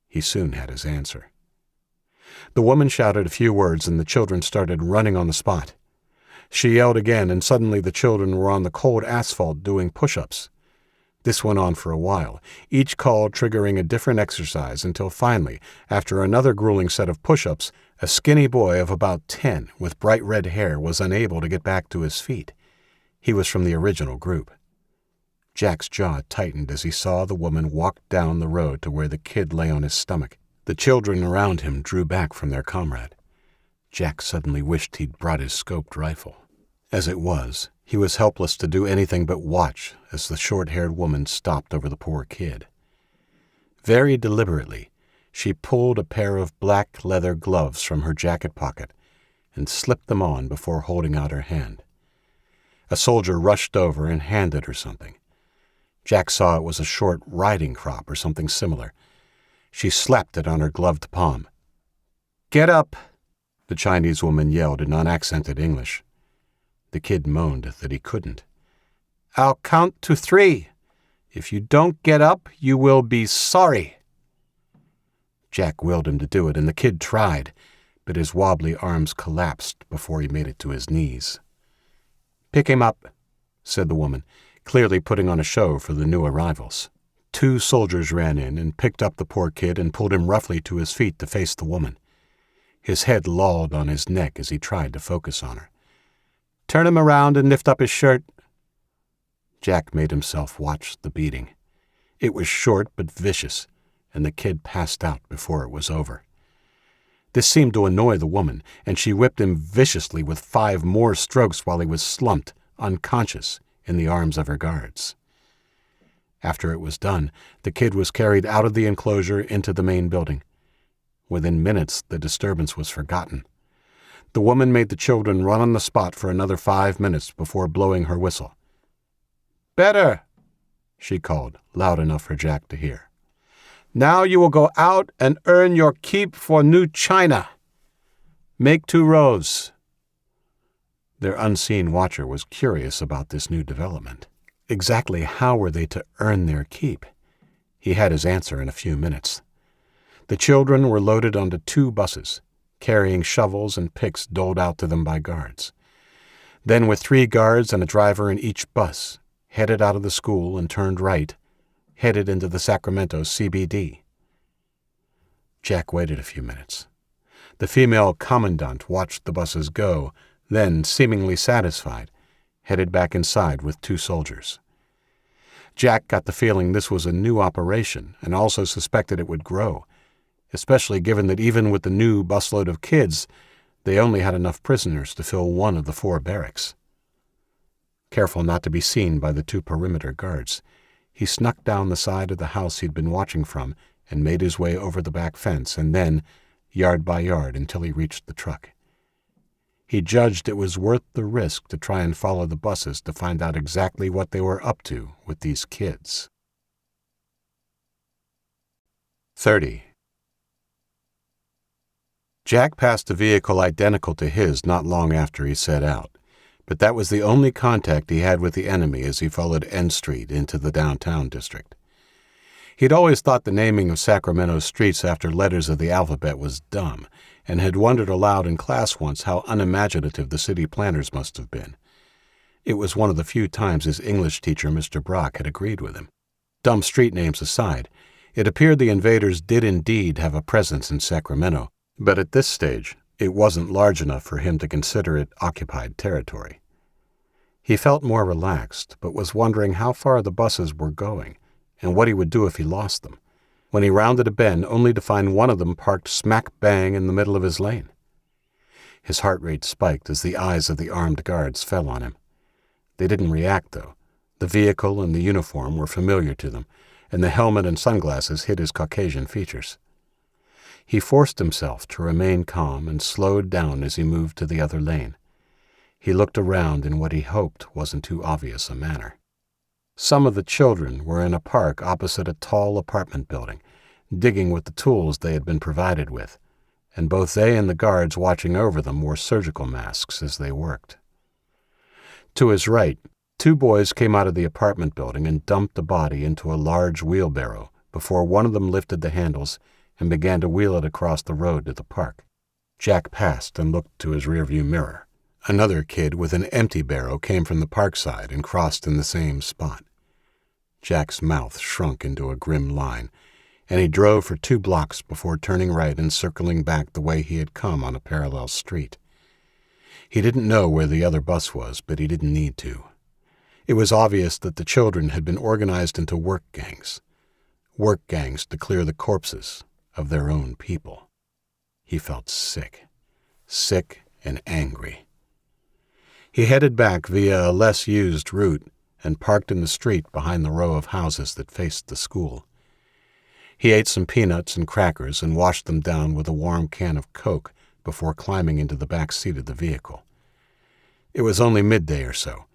He soon had his answer. The woman shouted a few words, and the children started running on the spot. She yelled again, and suddenly the children were on the cold asphalt doing push-ups. This went on for a while, each call triggering a different exercise until finally, after another grueling set of push-ups, a skinny boy of about 10 with bright red hair was unable to get back to his feet. He was from the original group. Jack's jaw tightened as he saw the woman walk down the road to where the kid lay on his stomach. The children around him drew back from their comrade. Jack suddenly wished he'd brought his scoped rifle. As it was, he was helpless to do anything but watch as the short-haired woman stopped over the poor kid. Very deliberately, she pulled a pair of black leather gloves from her jacket pocket and slipped them on before holding out her hand. A soldier rushed over and handed her something. Jack saw it was a short riding crop or something similar. She slapped it on her gloved palm. "Get up!" the Chinese woman yelled in unaccented English. The kid moaned that he couldn't. "I'll count to 3. If you don't get up, you will be sorry." Jack willed him to do it, and the kid tried, but his wobbly arms collapsed before he made it to his knees. "Pick him up," said the woman, clearly putting on a show for the new arrivals. 2 soldiers ran in and picked up the poor kid and pulled him roughly to his feet to face the woman. His head lolled on his neck as he tried to focus on her. "Turn him around and lift up his shirt." Jack made himself watch the beating. It was short but vicious, and the kid passed out before it was over. This seemed to annoy the woman, and she whipped him viciously with 5 more strokes while he was slumped, unconscious, in the arms of her guards. After it was done, the kid was carried out of the enclosure into the main building. Within minutes, the disturbance was forgotten. The woman made the children run on the spot for another 5 minutes before blowing her whistle. "Better," she called, loud enough for Jack to hear. "Now you will go out and earn your keep for New China. Make 2 rows." Their unseen watcher was curious about this new development. Exactly how were they to earn their keep? He had his answer in a few minutes. The children were loaded onto 2 buses, carrying shovels and picks doled out to them by guards. Then, with 3 guards and a driver in each bus, headed out of the school and turned right, headed into the Sacramento CBD. Jack waited a few minutes. The female commandant watched the buses go, then, seemingly satisfied, headed back inside with 2 soldiers. Jack got the feeling this was a new operation and also suspected it would grow, especially given that even with the new busload of kids, they only had enough prisoners to fill 1 of the 4 barracks. Careful not to be seen by the 2 perimeter guards, he snuck down the side of the house he'd been watching from and made his way over the back fence and then, yard by yard, until he reached the truck. He judged it was worth the risk to try and follow the buses to find out exactly what they were up to with these kids. 30. Jack passed a vehicle identical to his not long after he set out, but that was the only contact he had with the enemy as he followed N Street into the downtown district. He'd always thought the naming of Sacramento's streets after letters of the alphabet was dumb, and had wondered aloud in class once how unimaginative the city planners must have been. It was one of the few times his English teacher, Mr. Brock, had agreed with him. Dumb street names aside, it appeared the invaders did indeed have a presence in Sacramento, but at this stage, it wasn't large enough for him to consider it occupied territory. He felt more relaxed, but was wondering how far the buses were going, and what he would do if he lost them, when he rounded a bend only to find one of them parked smack bang in the middle of his lane. His heart rate spiked as the eyes of the armed guards fell on him. They didn't react, though. The vehicle and the uniform were familiar to them, and the helmet and sunglasses hid his Caucasian features. He forced himself to remain calm and slowed down as he moved to the other lane. He looked around in what he hoped wasn't too obvious a manner. Some of the children were in a park opposite a tall apartment building, digging with the tools they had been provided with, and both they and the guards watching over them wore surgical masks as they worked. To his right, 2 boys came out of the apartment building and dumped a body into a large wheelbarrow before one of them lifted the handles and began to wheel it across the road to the park. Jack passed and looked to his rearview mirror. Another kid with an empty barrow came from the park side and crossed in the same spot. Jack's mouth shrunk into a grim line, and he drove for 2 blocks before turning right and circling back the way he had come on a parallel street. He didn't know where the other bus was, but he didn't need to. It was obvious that the children had been organized into work gangs to clear the corpses of their own people. He felt sick and angry. He headed back via a less used route and parked in the street behind the row of houses that faced the school. He ate some peanuts and crackers and washed them down with a warm can of Coke before climbing into the back seat of the vehicle. It was only midday or so,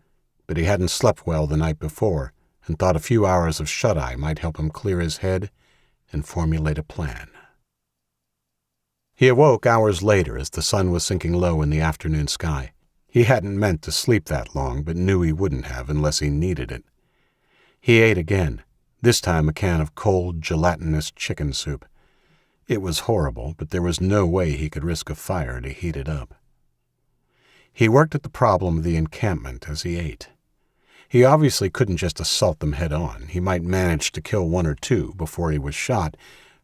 but he hadn't slept well the night before and thought a few hours of shut-eye might help him clear his head and formulate a plan. He awoke hours later as the sun was sinking low in the afternoon sky. He hadn't meant to sleep that long, but knew he wouldn't have unless he needed it. He ate again, this time a can of cold, gelatinous chicken soup. It was horrible, but there was no way he could risk a fire to heat it up. He worked at the problem of the encampment as he ate. He obviously couldn't just assault them head-on. He might manage to kill one or two before he was shot,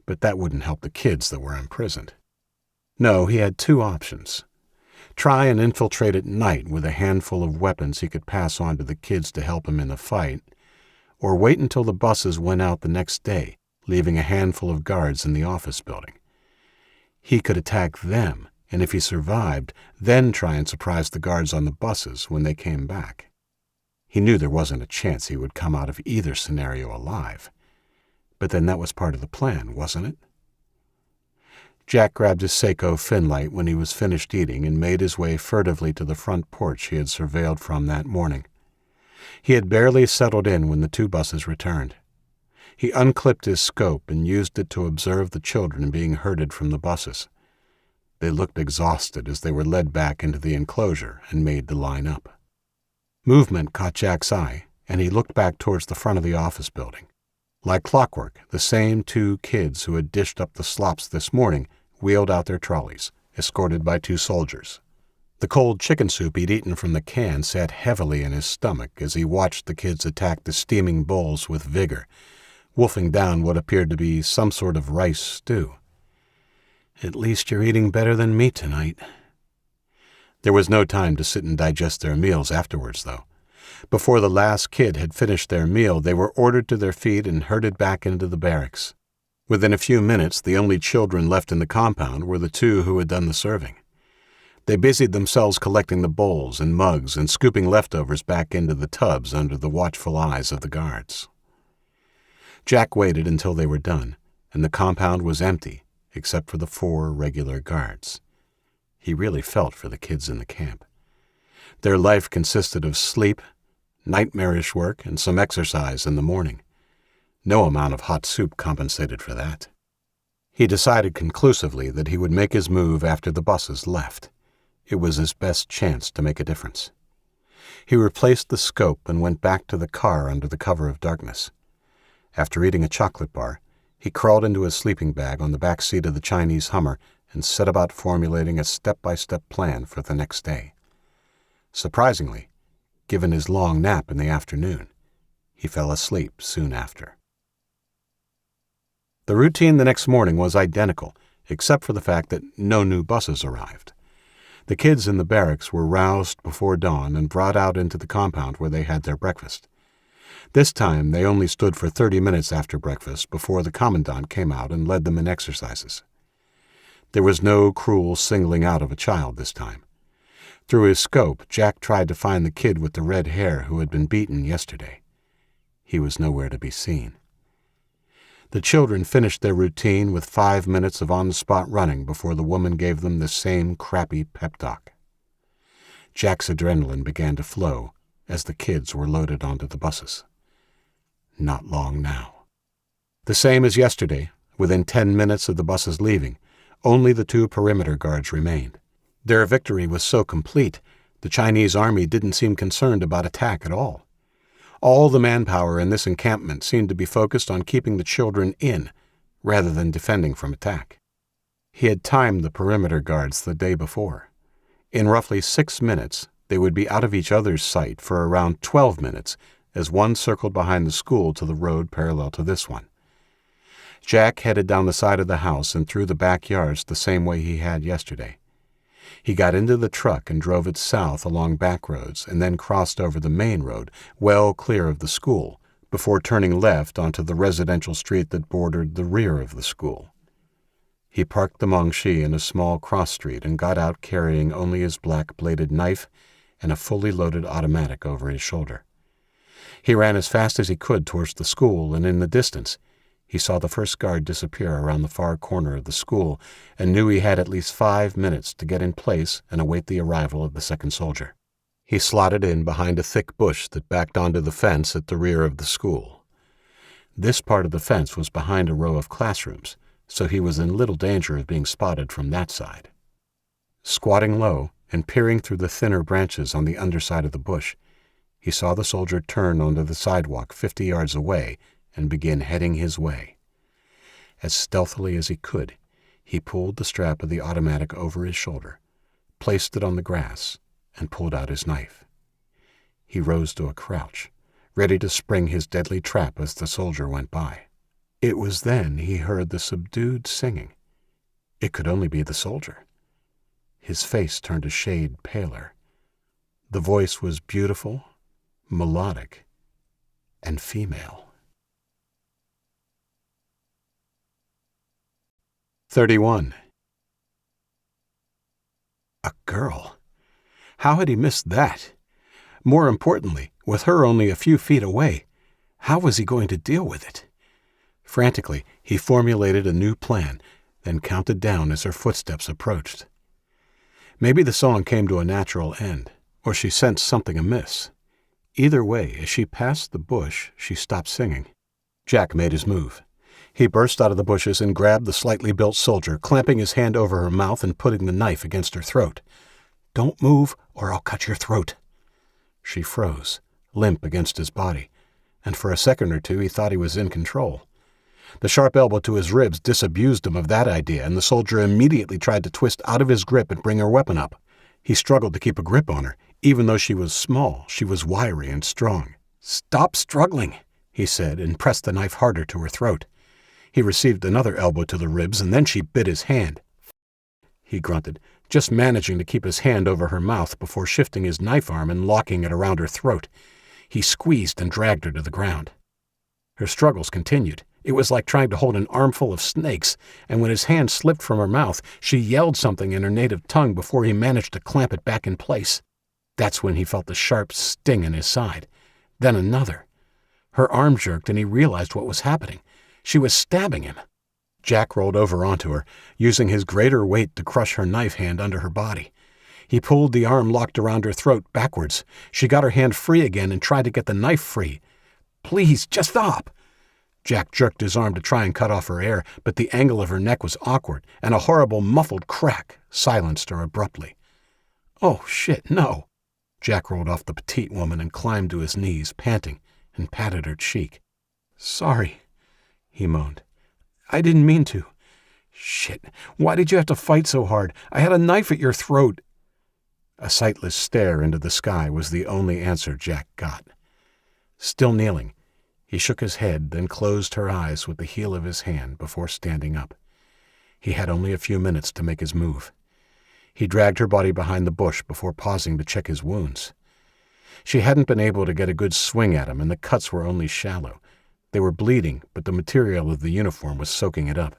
but that wouldn't help the kids that were imprisoned. No, he had two options. Try and infiltrate at night with a handful of weapons he could pass on to the kids to help him in the fight, or wait until the buses went out the next day, leaving a handful of guards in the office building. He could attack them, and if he survived, then try and surprise the guards on the buses when they came back. He knew there wasn't a chance he would come out of either scenario alive. But then that was part of the plan, wasn't it? Jack grabbed his Seiko Finlight when he was finished eating and made his way furtively to the front porch he had surveilled from that morning. He had barely settled in when the two buses returned. He unclipped his scope and used it to observe the children being herded from the buses. They looked exhausted as they were led back into the enclosure and made to line up. Movement caught Jack's eye, and he looked back towards the front of the office building. Like clockwork, the same two kids who had dished up the slops this morning wheeled out their trolleys, escorted by two soldiers. The cold chicken soup he'd eaten from the can sat heavily in his stomach as he watched the kids attack the steaming bowls with vigor, wolfing down what appeared to be some sort of rice stew. "At least you're eating better than me tonight." There was no time to sit and digest their meals afterwards, though. Before the last kid had finished their meal, they were ordered to their feet and herded back into the barracks. Within a few minutes, the only children left in the compound were the two who had done the serving. They busied themselves collecting the bowls and mugs and scooping leftovers back into the tubs under the watchful eyes of the guards. Jack waited until they were done, and the compound was empty, except for the 4 regular guards. He really felt for the kids in the camp. Their life consisted of sleep, nightmarish work, and some exercise in the morning. No amount of hot soup compensated for that. He decided conclusively that he would make his move after the buses left. It was his best chance to make a difference. He replaced the scope and went back to the car under the cover of darkness. After eating a chocolate bar, he crawled into his sleeping bag on the back seat of the Chinese Hummer and set about formulating a step-by-step plan for the next day. Surprisingly, given his long nap in the afternoon, he fell asleep soon after. The routine the next morning was identical, except for the fact that no new buses arrived. The kids in the barracks were roused before dawn and brought out into the compound where they had their breakfast. This time they only stood for 30 minutes after breakfast before the commandant came out and led them in exercises. There was no cruel singling out of a child this time. Through his scope, Jack tried to find the kid with the red hair who had been beaten yesterday. He was nowhere to be seen. The children finished their routine with 5 minutes of on-the-spot running before the woman gave them the same crappy pep talk. Jack's adrenaline began to flow as the kids were loaded onto the buses. Not long now. The same as yesterday, within 10 minutes of the buses leaving, only the 2 perimeter guards remained. Their victory was so complete, the Chinese army didn't seem concerned about attack at all. All the manpower in this encampment seemed to be focused on keeping the children in, rather than defending from attack. He had timed the perimeter guards the day before. In roughly 6 minutes, they would be out of each other's sight for around 12 minutes, as one circled behind the school to the road parallel to this one. Jack headed down the side of the house and through the backyards the same way he had yesterday. He got into the truck and drove it south along back roads and then crossed over the main road, well clear of the school, before turning left onto the residential street that bordered the rear of the school. He parked the Mongshi in a small cross street and got out carrying only his black-bladed knife and a fully loaded automatic over his shoulder. He ran as fast as he could towards the school, and in the distance, he saw the first guard disappear around the far corner of the school and knew he had at least 5 minutes to get in place and await the arrival of the second soldier. He slotted in behind a thick bush that backed onto the fence at the rear of the school. This part of the fence was behind a row of classrooms, so he was in little danger of being spotted from that side. Squatting low and peering through the thinner branches on the underside of the bush, he saw the soldier turn onto the sidewalk 50 yards away and begin heading his way. As stealthily as he could, he pulled the strap of the automatic over his shoulder, placed it on the grass, and pulled out his knife. He rose to a crouch, ready to spring his deadly trap as the soldier went by. It was then he heard the subdued singing. It could only be the soldier. His face turned a shade paler. The voice was beautiful, melodic, and female. 31. A girl. How had he missed that? More importantly, with her only a few feet away, how was he going to deal with it? Frantically, he formulated a new plan, then counted down as her footsteps approached. Maybe the song came to a natural end, or she sensed something amiss. Either way, as she passed the bush, she stopped singing. Jack made his move. He burst out of the bushes and grabbed the slightly built soldier, clamping his hand over her mouth and putting the knife against her throat. "Don't move, or I'll cut your throat." She froze, limp against his body, and for a second or two he thought he was in control. The sharp elbow to his ribs disabused him of that idea, and the soldier immediately tried to twist out of his grip and bring her weapon up. He struggled to keep a grip on her. Even though she was small, she was wiry and strong. "Stop struggling," he said, and pressed the knife harder to her throat. He received another elbow to the ribs, and then she bit his hand. He grunted, just managing to keep his hand over her mouth before shifting his knife arm and locking it around her throat. He squeezed and dragged her to the ground. Her struggles continued. It was like trying to hold an armful of snakes, and when his hand slipped from her mouth, she yelled something in her native tongue before he managed to clamp it back in place. That's when he felt the sharp sting in his side. Then another. Her arm jerked, and he realized what was happening. She was stabbing him. Jack rolled over onto her, using his greater weight to crush her knife hand under her body. He pulled the arm locked around her throat backwards. She got her hand free again and tried to get the knife free. "Please, just stop!" Jack jerked his arm to try and cut off her air, but the angle of her neck was awkward, and a horrible muffled crack silenced her abruptly. "Oh, shit, no!" Jack rolled off the petite woman and climbed to his knees, panting, and patted her cheek. "Sorry," he moaned. "I didn't mean to. Shit, why did you have to fight so hard? I had a knife at your throat." A sightless stare into the sky was the only answer Jack got. Still kneeling, he shook his head, then closed her eyes with the heel of his hand before standing up. He had only a few minutes to make his move. He dragged her body behind the bush before pausing to check his wounds. She hadn't been able to get a good swing at him, and the cuts were only shallow. They were bleeding, but the material of the uniform was soaking it up.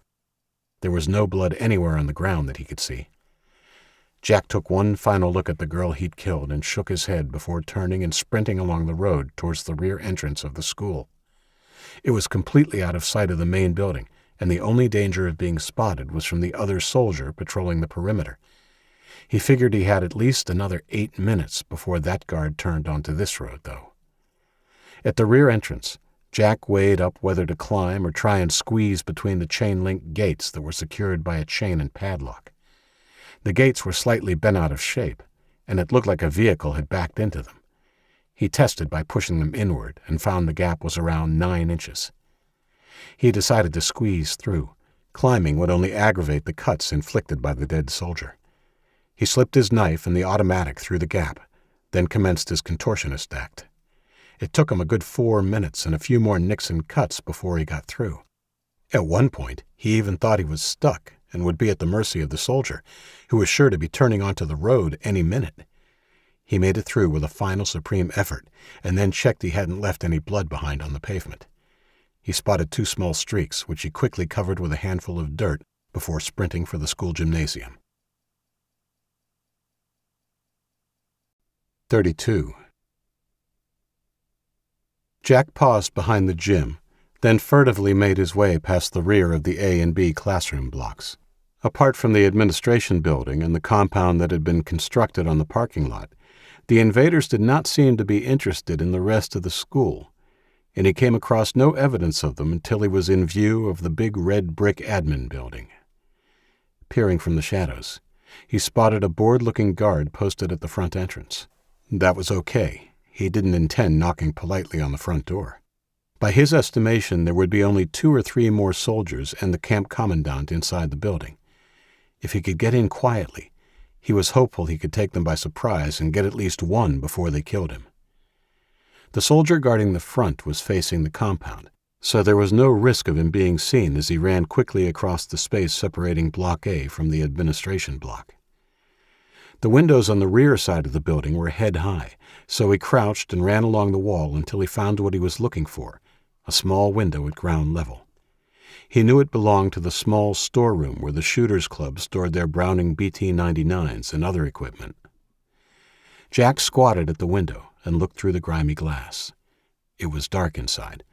There was no blood anywhere on the ground that he could see. Jack took one final look at the girl he'd killed and shook his head before turning and sprinting along the road towards the rear entrance of the school. It was completely out of sight of the main building, and the only danger of being spotted was from the other soldier patrolling the perimeter. He figured he had at least another 8 minutes before that guard turned onto this road, though. At the rear entrance, Jack weighed up whether to climb or try and squeeze between the chain-link gates that were secured by a chain and padlock. The gates were slightly bent out of shape, and it looked like a vehicle had backed into them. He tested by pushing them inward and found the gap was around 9 inches. He decided to squeeze through. Climbing would only aggravate the cuts inflicted by the dead soldier. He slipped his knife and the automatic through the gap, then commenced his contortionist act. It took him a good 4 minutes and a few more nicks and cuts before he got through. At one point, he even thought he was stuck and would be at the mercy of the soldier, who was sure to be turning onto the road any minute. He made it through with a final supreme effort, and then checked he hadn't left any blood behind on the pavement. He spotted 2 small streaks, which he quickly covered with a handful of dirt before sprinting for the school gymnasium. 32. Jack paused behind the gym, then furtively made his way past the rear of the A and B classroom blocks. Apart from the administration building and the compound that had been constructed on the parking lot, The invaders did not seem to be interested in the rest of the school, and he came across no evidence of them until he was in view of the big red brick admin building. Peering from the shadows, he spotted a bored-looking guard posted at the front entrance. That was okay. He didn't intend knocking politely on the front door. By his estimation, there would be only 2 or 3 more soldiers and the camp commandant inside the building. If he could get in quietly, he was hopeful he could take them by surprise and get at least one before they killed him. The soldier guarding the front was facing the compound, so there was no risk of him being seen as he ran quickly across the space separating Block A from the administration block. The windows on the rear side of the building were head-high, so he crouched and ran along the wall until he found what he was looking for, a small window at ground level. He knew it belonged to the small storeroom where the Shooters Club stored their Browning BT-99s and other equipment. Jack squatted at the window and looked through the grimy glass. It was dark inside,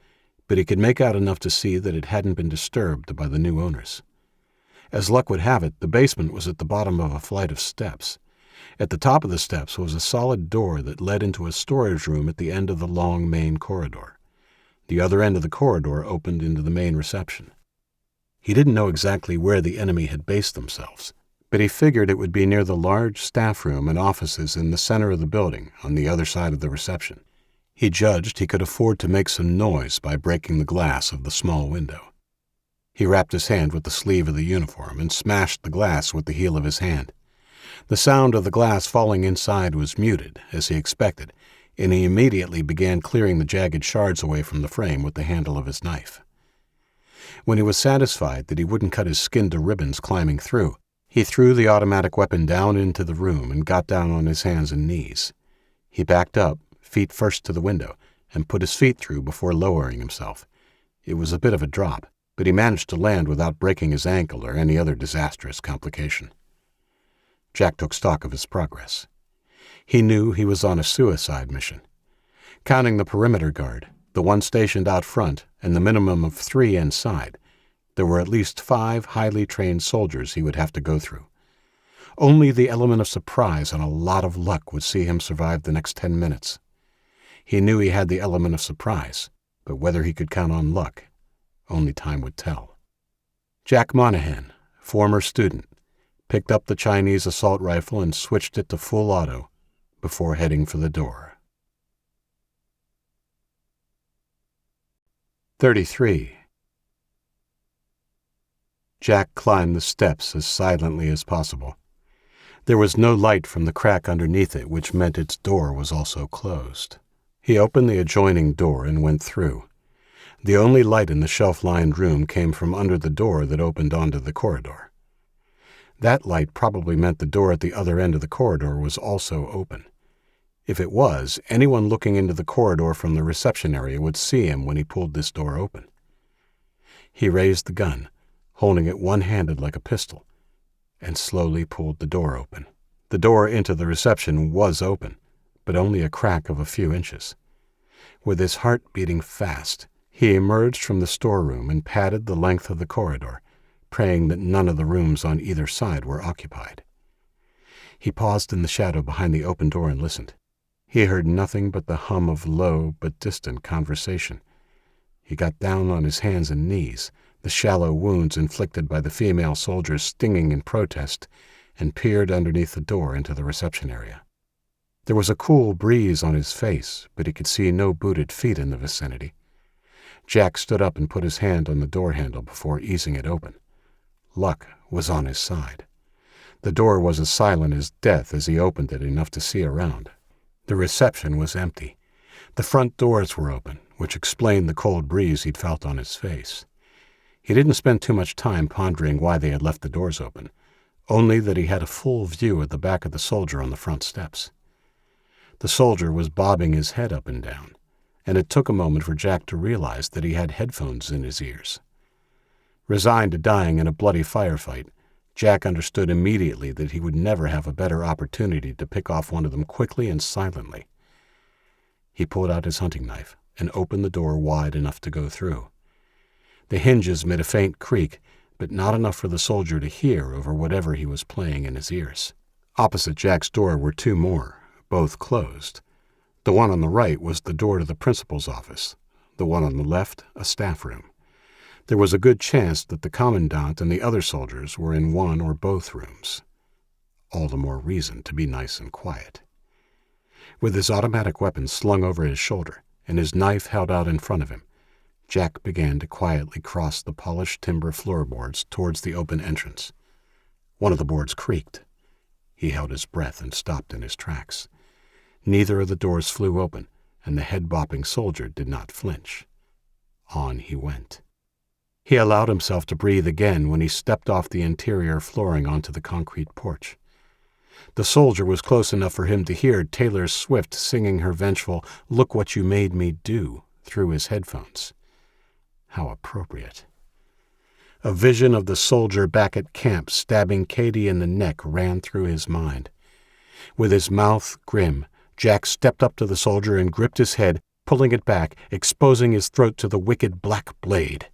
but he could make out enough to see that it hadn't been disturbed by the new owners. As luck would have it, the basement was at the bottom of a flight of steps. At the top of the steps was a solid door that led into a storage room at the end of the long main corridor. The other end of the corridor opened into the main reception. He didn't know exactly where the enemy had based themselves, but he figured it would be near the large staff room and offices in the center of the building on the other side of the reception. He judged he could afford to make some noise by breaking the glass of the small window. He wrapped his hand with the sleeve of the uniform and smashed the glass with the heel of his hand. The sound of the glass falling inside was muted, as he expected, and he immediately began clearing the jagged shards away from the frame with the handle of his knife. When he was satisfied that he wouldn't cut his skin to ribbons climbing through, he threw the automatic weapon down into the room and got down on his hands and knees. He backed up, feet first to the window, and put his feet through before lowering himself. It was a bit of a drop, but he managed to land without breaking his ankle or any other disastrous complication. Jack took stock of his progress. He knew he was on a suicide mission. Counting the perimeter guard, the one stationed out front, and the minimum of 3 inside, there were at least 5 highly trained soldiers he would have to go through. Only the element of surprise and a lot of luck would see him survive the next 10 minutes. He knew he had the element of surprise, but whether he could count on luck, only time would tell. Jack Monahan, former student, picked up the Chinese assault rifle and switched it to full auto before heading for the door. 33. Jack climbed the steps as silently as possible. There was no light from the crack underneath it, which meant its door was also closed. He opened the adjoining door and went through. The only light in the shelf-lined room came from under the door that opened onto the corridor. That light probably meant the door at the other end of the corridor was also open. If it was, anyone looking into the corridor from the reception area would see him when he pulled this door open. He raised the gun, holding it one-handed like a pistol, and slowly pulled the door open. The door into the reception was open, but only a crack of a few inches. With his heart beating fast, he emerged from the storeroom and padded the length of the corridor, praying that none of the rooms on either side were occupied. He paused in the shadow behind the open door and listened. He heard nothing but the hum of low but distant conversation. He got down on his hands and knees, the shallow wounds inflicted by the female soldiers stinging in protest, and peered underneath the door into the reception area. There was a cool breeze on his face, but he could see no booted feet in the vicinity. Jack stood up and put his hand on the door handle before easing it open. Luck was on his side. The door was as silent as death as he opened it enough to see around. The reception was empty. The front doors were open, which explained the cold breeze he'd felt on his face. He didn't spend too much time pondering why they had left the doors open, only that he had a full view of the back of the soldier on the front steps. The soldier was bobbing his head up and down, and it took a moment for Jack to realize that he had headphones in his ears. Resigned to dying in a bloody firefight, Jack understood immediately that he would never have a better opportunity to pick off one of them quickly and silently. He pulled out his hunting knife and opened the door wide enough to go through. The hinges made a faint creak, but not enough for the soldier to hear over whatever he was playing in his ears. Opposite Jack's door were 2 more, both closed. The one on the right was the door to the principal's office, the one on the left a staff room. There was a good chance that the commandant and the other soldiers were in one or both rooms. All the more reason to be nice and quiet. With his automatic weapon slung over his shoulder and his knife held out in front of him, Jack began to quietly cross the polished timber floorboards towards the open entrance. One of the boards creaked. He held his breath and stopped in his tracks. Neither of the doors flew open, and the head-bopping soldier did not flinch. On he went. He allowed himself to breathe again when he stepped off the interior flooring onto the concrete porch. The soldier was close enough for him to hear Taylor Swift singing her vengeful "Look What You Made Me Do" through his headphones. How appropriate. A vision of the soldier back at camp stabbing Katie in the neck ran through his mind. With his mouth grim, Jack stepped up to the soldier and gripped his head, pulling it back, exposing his throat to the wicked black blade.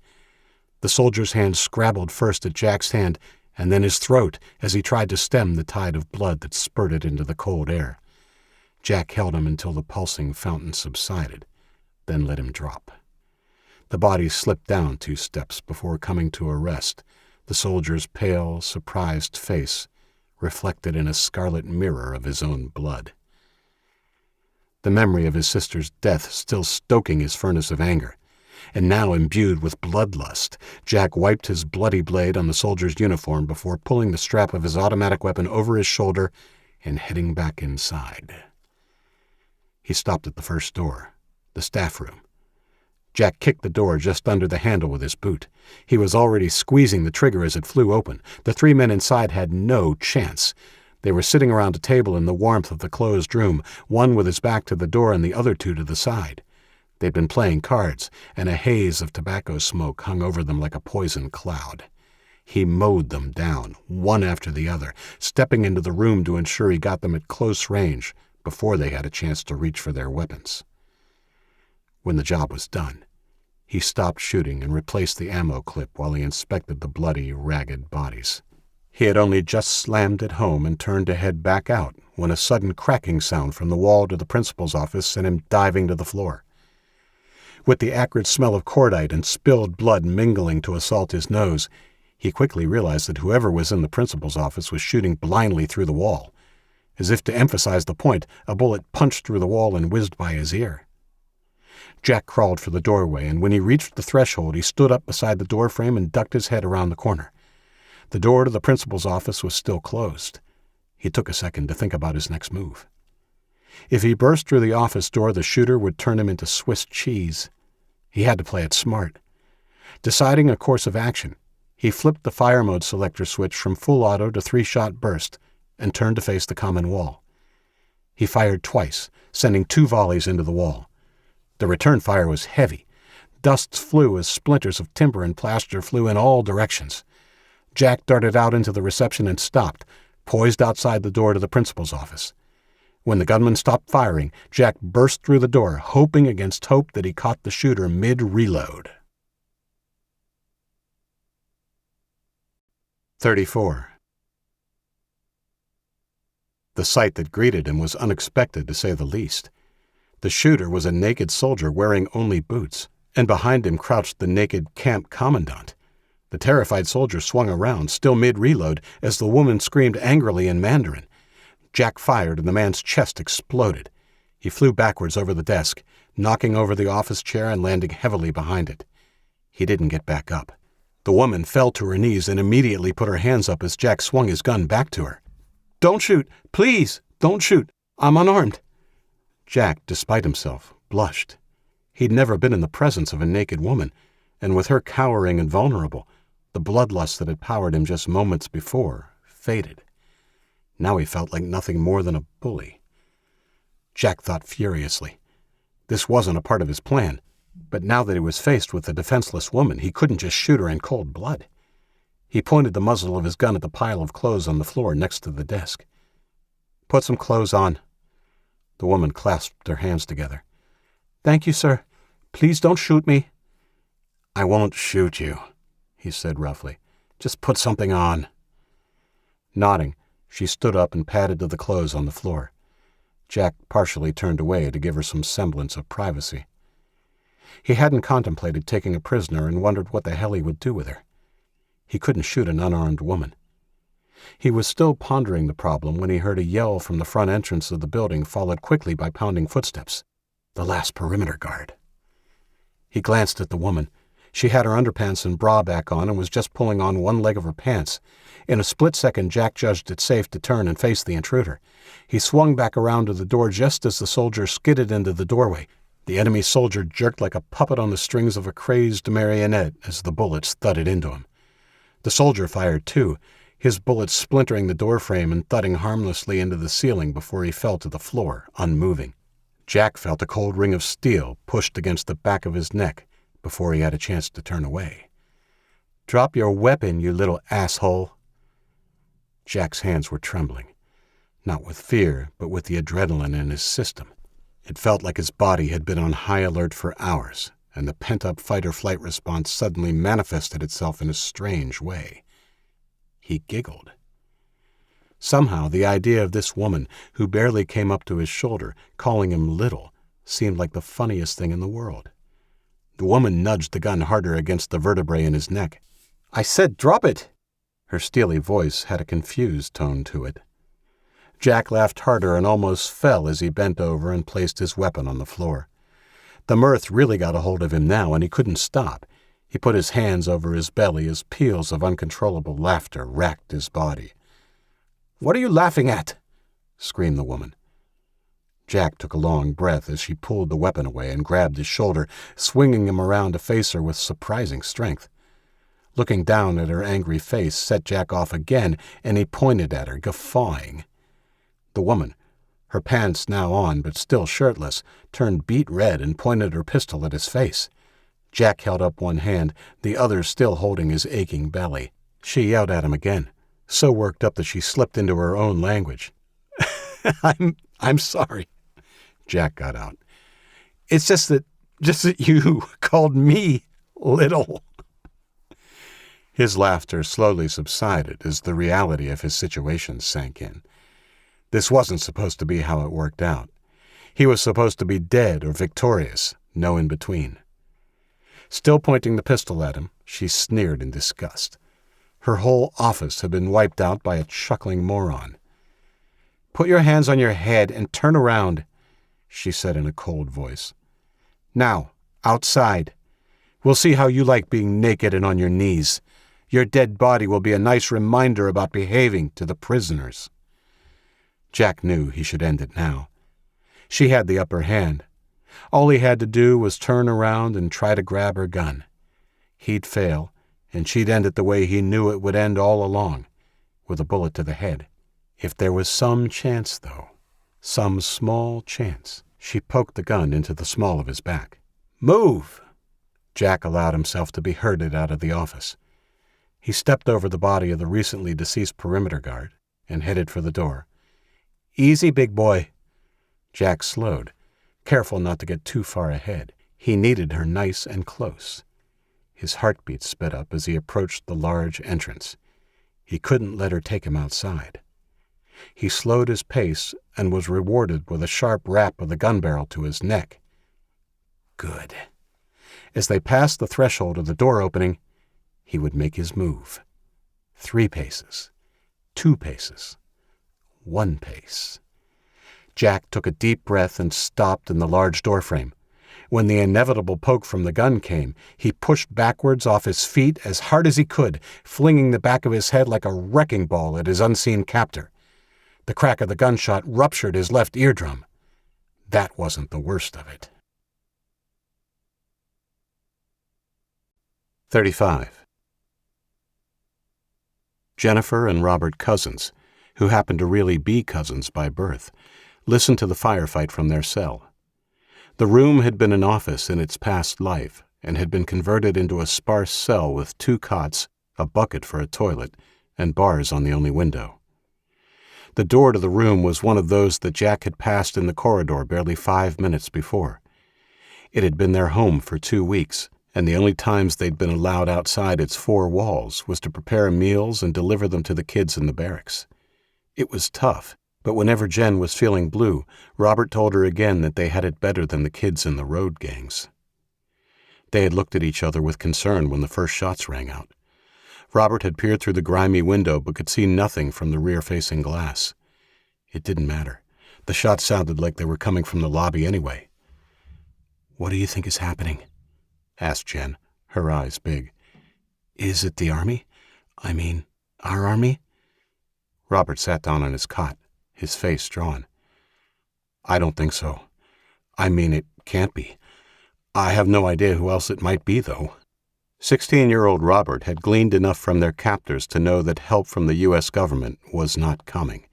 The soldier's hand scrabbled first at Jack's hand and then his throat as he tried to stem the tide of blood that spurted into the cold air. Jack held him until the pulsing fountain subsided, then let him drop. The body slipped down 2 steps before coming to a rest, the soldier's pale, surprised face reflected in a scarlet mirror of his own blood. The memory of his sister's death still stoking his furnace of anger, and now imbued with bloodlust, Jack wiped his bloody blade on the soldier's uniform before pulling the strap of his automatic weapon over his shoulder and heading back inside. He stopped at the first door, the staff room. Jack kicked the door just under the handle with his boot. He was already squeezing the trigger as it flew open. The 3 men inside had no chance. They were sitting around a table in the warmth of the closed room, one with his back to the door and the other 2 to the side. They'd been playing cards, and a haze of tobacco smoke hung over them like a poison cloud. He mowed them down, one after the other, stepping into the room to ensure he got them at close range before they had a chance to reach for their weapons. When the job was done, he stopped shooting and replaced the ammo clip while he inspected the bloody, ragged bodies. He had only just slammed it home and turned to head back out when a sudden cracking sound from the wall to the principal's office sent him diving to the floor. With the acrid smell of cordite and spilled blood mingling to assault his nose, he quickly realized that whoever was in the principal's office was shooting blindly through the wall. As if to emphasize the point, a bullet punched through the wall and whizzed by his ear. Jack crawled for the doorway, and when he reached the threshold, he stood up beside the doorframe and ducked his head around the corner. The door to the principal's office was still closed. He took a second to think about his next move. If he burst through the office door, the shooter would turn him into Swiss cheese. He had to play it smart. Deciding a course of action, he flipped the fire mode selector switch from full auto to 3-shot burst and turned to face the common wall. He fired twice, sending 2 volleys into the wall. The return fire was heavy. Dusts flew as splinters of timber and plaster flew in all directions. Jack darted out into the reception and stopped, poised outside the door to the principal's office. When the gunman stopped firing, Jack burst through the door, hoping against hope that he caught the shooter mid-reload. 34. The sight that greeted him was unexpected, to say the least. The shooter was a naked soldier wearing only boots, and behind him crouched the naked camp commandant. The terrified soldier swung around, still mid-reload, as the woman screamed angrily in Mandarin. Jack fired, and the man's chest exploded. He flew backwards over the desk, knocking over the office chair and landing heavily behind it. He didn't get back up. The woman fell to her knees and immediately put her hands up as Jack swung his gun back to her. "Don't shoot! Please, don't shoot! I'm unarmed!" Jack, despite himself, blushed. He'd never been in the presence of a naked woman, and with her cowering and vulnerable, the bloodlust that had powered him just moments before faded. Now he felt like nothing more than a bully. Jack thought furiously. This wasn't a part of his plan, but now that he was faced with a defenseless woman, he couldn't just shoot her in cold blood. He pointed the muzzle of his gun at the pile of clothes on the floor next to the desk. "Put some clothes on." The woman clasped her hands together. "Thank you, sir. Please don't shoot me." "I won't shoot you," he said roughly. "Just put something on." Nodding, she stood up and padded to the clothes on the floor. Jack partially turned away to give her some semblance of privacy. He hadn't contemplated taking a prisoner and wondered what the hell he would do with her. He couldn't shoot an unarmed woman. He was still pondering the problem when he heard a yell from the front entrance of the building, followed quickly by pounding footsteps. The last perimeter guard. He glanced at the woman. She had her underpants and bra back on and was just pulling on one leg of her pants. In a split second, Jack judged it safe to turn and face the intruder. He swung back around to the door just as the soldier skidded into the doorway. The enemy soldier jerked like a puppet on the strings of a crazed marionette as the bullets thudded into him. The soldier fired too, his bullets splintering the doorframe and thudding harmlessly into the ceiling before he fell to the floor, unmoving. Jack felt a cold ring of steel pushed against the back of his neck before he had a chance to turn away. "Drop your weapon, you little asshole." Jack's hands were trembling, not with fear, but with the adrenaline in his system. It felt like his body had been on high alert for hours, and the pent-up fight-or-flight response suddenly manifested itself in a strange way. He giggled. Somehow the idea of this woman, who barely came up to his shoulder, calling him little, seemed like the funniest thing in the world. The woman nudged the gun harder against the vertebrae in his neck. "I said drop it!" Her steely voice had a confused tone to it. Jack laughed harder and almost fell as he bent over and placed his weapon on the floor. The mirth really got a hold of him now, and he couldn't stop. He put his hands over his belly as peals of uncontrollable laughter racked his body. "What are you laughing at?" screamed the woman. Jack took a long breath as she pulled the weapon away and grabbed his shoulder, swinging him around to face her with surprising strength. Looking down at her angry face set Jack off again, and he pointed at her, guffawing. The woman, her pants now on but still shirtless, turned beet red and pointed her pistol at his face. Jack held up one hand, the other still holding his aching belly. She yelled at him again, so worked up that she slipped into her own language. I'm sorry," Jack got out. It's just that you called me little." His laughter slowly subsided as the reality of his situation sank in. This wasn't supposed to be how it worked out. He was supposed to be dead or victorious, no in between. Still pointing the pistol at him, she sneered in disgust. Her whole office had been wiped out by a chuckling moron. "Put your hands on your head and turn around," she said in a cold voice. "Now, outside. We'll see how you like being naked and on your knees. Your dead body will be a nice reminder about behaving to the prisoners." Jack knew he should end it now. She had the upper hand. All he had to do was turn around and try to grab her gun. He'd fail, and she'd end it the way he knew it would end all along, with a bullet to the head. If there was some chance, though, some small chance, she poked the gun into the small of his back. "Move!" Jack allowed himself to be herded out of the office. He stepped over the body of the recently deceased perimeter guard and headed for the door. "Easy, big boy." Jack slowed, careful not to get too far ahead. He needed her nice and close. His heartbeat sped up as he approached the large entrance. He couldn't let her take him outside. He slowed his pace and was rewarded with a sharp rap of the gun barrel to his neck. Good. As they passed the threshold of the door opening, he would make his move. 3 paces, 2 paces, 1 pace. Jack took a deep breath and stopped in the large doorframe. When the inevitable poke from the gun came, he pushed backwards off his feet as hard as he could, flinging the back of his head like a wrecking ball at his unseen captor. The crack of the gunshot ruptured his left eardrum. That wasn't the worst of it. 35. Jennifer and Robert Cousins, who happened to really be cousins by birth, listened to the firefight from their cell. The room had been an office in its past life and had been converted into a sparse cell with 2 cots, a bucket for a toilet, and bars on the only window. The door to the room was one of those that Jack had passed in the corridor barely 5 minutes before. It had been their home for 2 weeks, and the only times they'd been allowed outside its 4 walls was to prepare meals and deliver them to the kids in the barracks. It was tough, But whenever Jen was feeling blue, Robert told her again that they had it better than the kids in the road gangs. They had looked at each other with concern when the first shots rang out. Robert had peered through the grimy window but could see nothing from the rear-facing glass. It didn't matter. The shots sounded like they were coming from the lobby anyway. "What do you think is happening?" asked Jen, her eyes big. "Is it the army? I mean, our army?" Robert sat down on his cot, his face drawn. "I don't think so. I mean, it can't be. I have no idea who else it might be, though." 16-year-old Robert had gleaned enough from their captors to know that help from the U.S. government was not coming.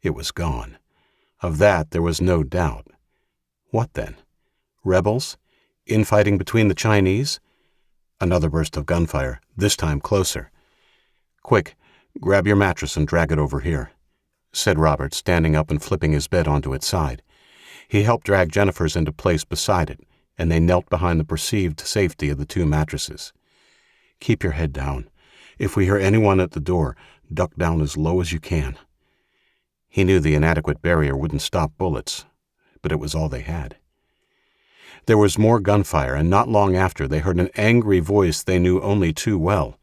It was gone. Of that there was no doubt. What then? Rebels? Infighting between the Chinese? Another burst of gunfire, this time closer. "Quick, grab your mattress and drag it over here," said Robert, standing up and flipping his bed onto its side. He helped drag Jennifer's into place beside it, and they knelt behind the perceived safety of the two mattresses. "Keep your head down. If we hear anyone at the door, duck down as low as you can." He knew the inadequate barrier wouldn't stop bullets, but it was all they had. There was more gunfire, and not long after they heard an angry voice they knew only too well.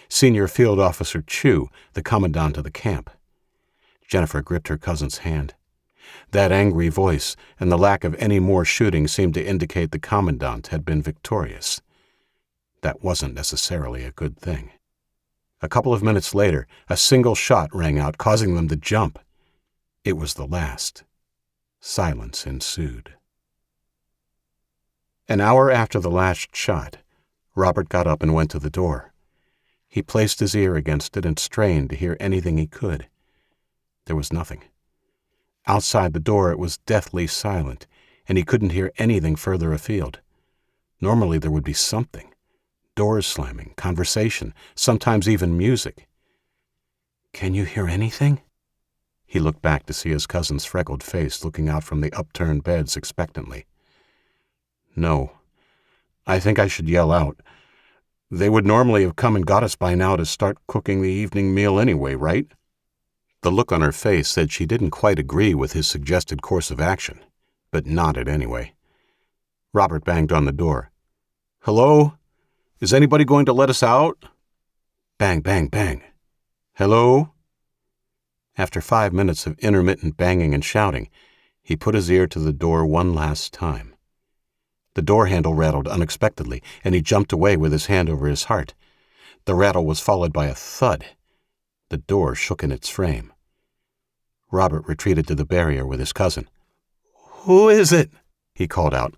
Senior Field Officer Chu, the commandant of the camp. Jennifer gripped her cousin's hand. That angry voice and the lack of any more shooting seemed to indicate the commandant had been victorious. That wasn't necessarily a good thing. A couple of minutes later, a single shot rang out, causing them to jump. It was the last. Silence ensued. An hour after the last shot, Robert got up and went to the door. He placed his ear against it and strained to hear anything he could. There was nothing. Outside the door it was deathly silent, and he couldn't hear anything further afield. Normally there would be something. Doors slamming, conversation, sometimes even music. "Can you hear anything?" He looked back to see his cousin's freckled face looking out from the upturned beds expectantly. "No. I think I should yell out. They would normally have come and got us by now to start cooking the evening meal anyway, right?" The look on her face said she didn't quite agree with his suggested course of action, but nodded anyway. Robert banged on the door. "Hello? Is anybody going to let us out?" Bang, bang, bang. "Hello?" After 5 minutes of intermittent banging and shouting, he put his ear to the door one last time. The door handle rattled unexpectedly, and he jumped away with his hand over his heart. The rattle was followed by a thud. The door shook in its frame. Robert retreated to the barrier with his cousin. "Who is it?" he called out,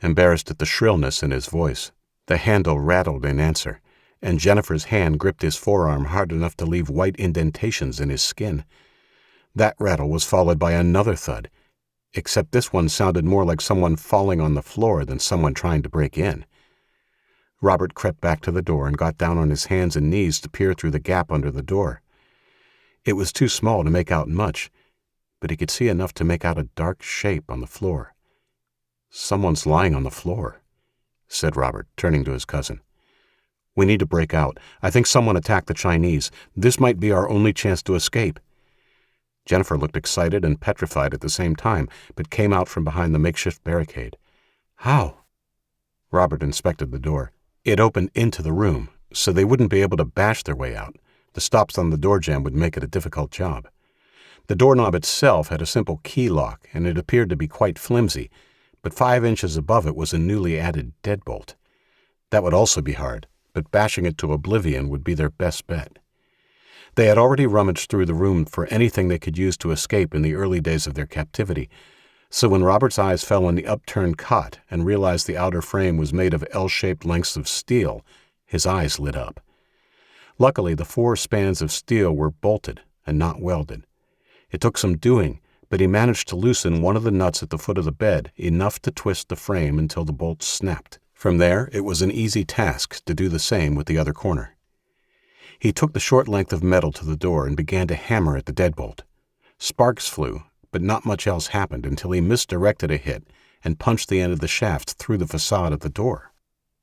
embarrassed at the shrillness in his voice. The handle rattled in answer, and Jennifer's hand gripped his forearm hard enough to leave white indentations in his skin. That rattle was followed by another thud, except this one sounded more like someone falling on the floor than someone trying to break in. Robert crept back to the door and got down on his hands and knees to peer through the gap under the door. It was too small to make out much, but he could see enough to make out a dark shape on the floor. "Someone's lying on the floor," said Robert, turning to his cousin. "We need to break out. I think someone attacked the Chinese. This might be our only chance to escape." Jennifer looked excited and petrified at the same time, but came out from behind the makeshift barricade. "How?" Robert inspected the door. It opened into the room, so they wouldn't be able to bash their way out. The stops on the door jamb would make it a difficult job. The doorknob itself had a simple key lock, and it appeared to be quite flimsy, but 5 inches above it was a newly added deadbolt. That would also be hard, but bashing it to oblivion would be their best bet. They had already rummaged through the room for anything they could use to escape in the early days of their captivity, so when Robert's eyes fell on the upturned cot and realized the outer frame was made of L-shaped lengths of steel, his eyes lit up. Luckily, the 4 spans of steel were bolted and not welded. It took some doing, but he managed to loosen one of the nuts at the foot of the bed enough to twist the frame until the bolts snapped. From there, it was an easy task to do the same with the other corner. He took the short length of metal to the door and began to hammer at the deadbolt. Sparks flew, but not much else happened until he misdirected a hit and punched the end of the shaft through the facade of the door.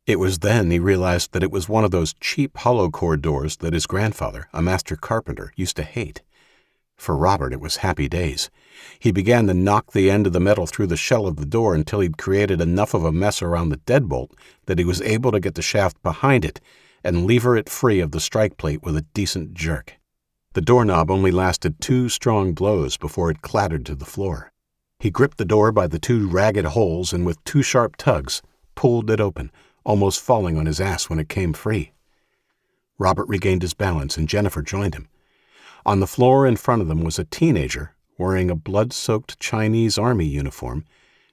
It was then he realized that it was one of those cheap hollow core doors that his grandfather, a master carpenter, used to hate. For Robert, it was happy days. He began to knock the end of the metal through the shell of the door until he'd created enough of a mess around the deadbolt that he was able to get the shaft behind it and lever it free of the strike plate with a decent jerk. The doorknob only lasted 2 strong blows before it clattered to the floor. He gripped the door by the 2 ragged holes and with 2 sharp tugs pulled it open, almost falling on his ass when it came free. Robert regained his balance and Jennifer joined him. On the floor in front of them was a teenager wearing a blood-soaked Chinese army uniform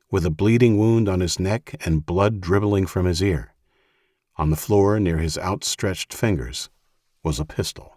with a bleeding wound on his neck and blood dribbling from his ear. On the floor near his outstretched fingers was a pistol.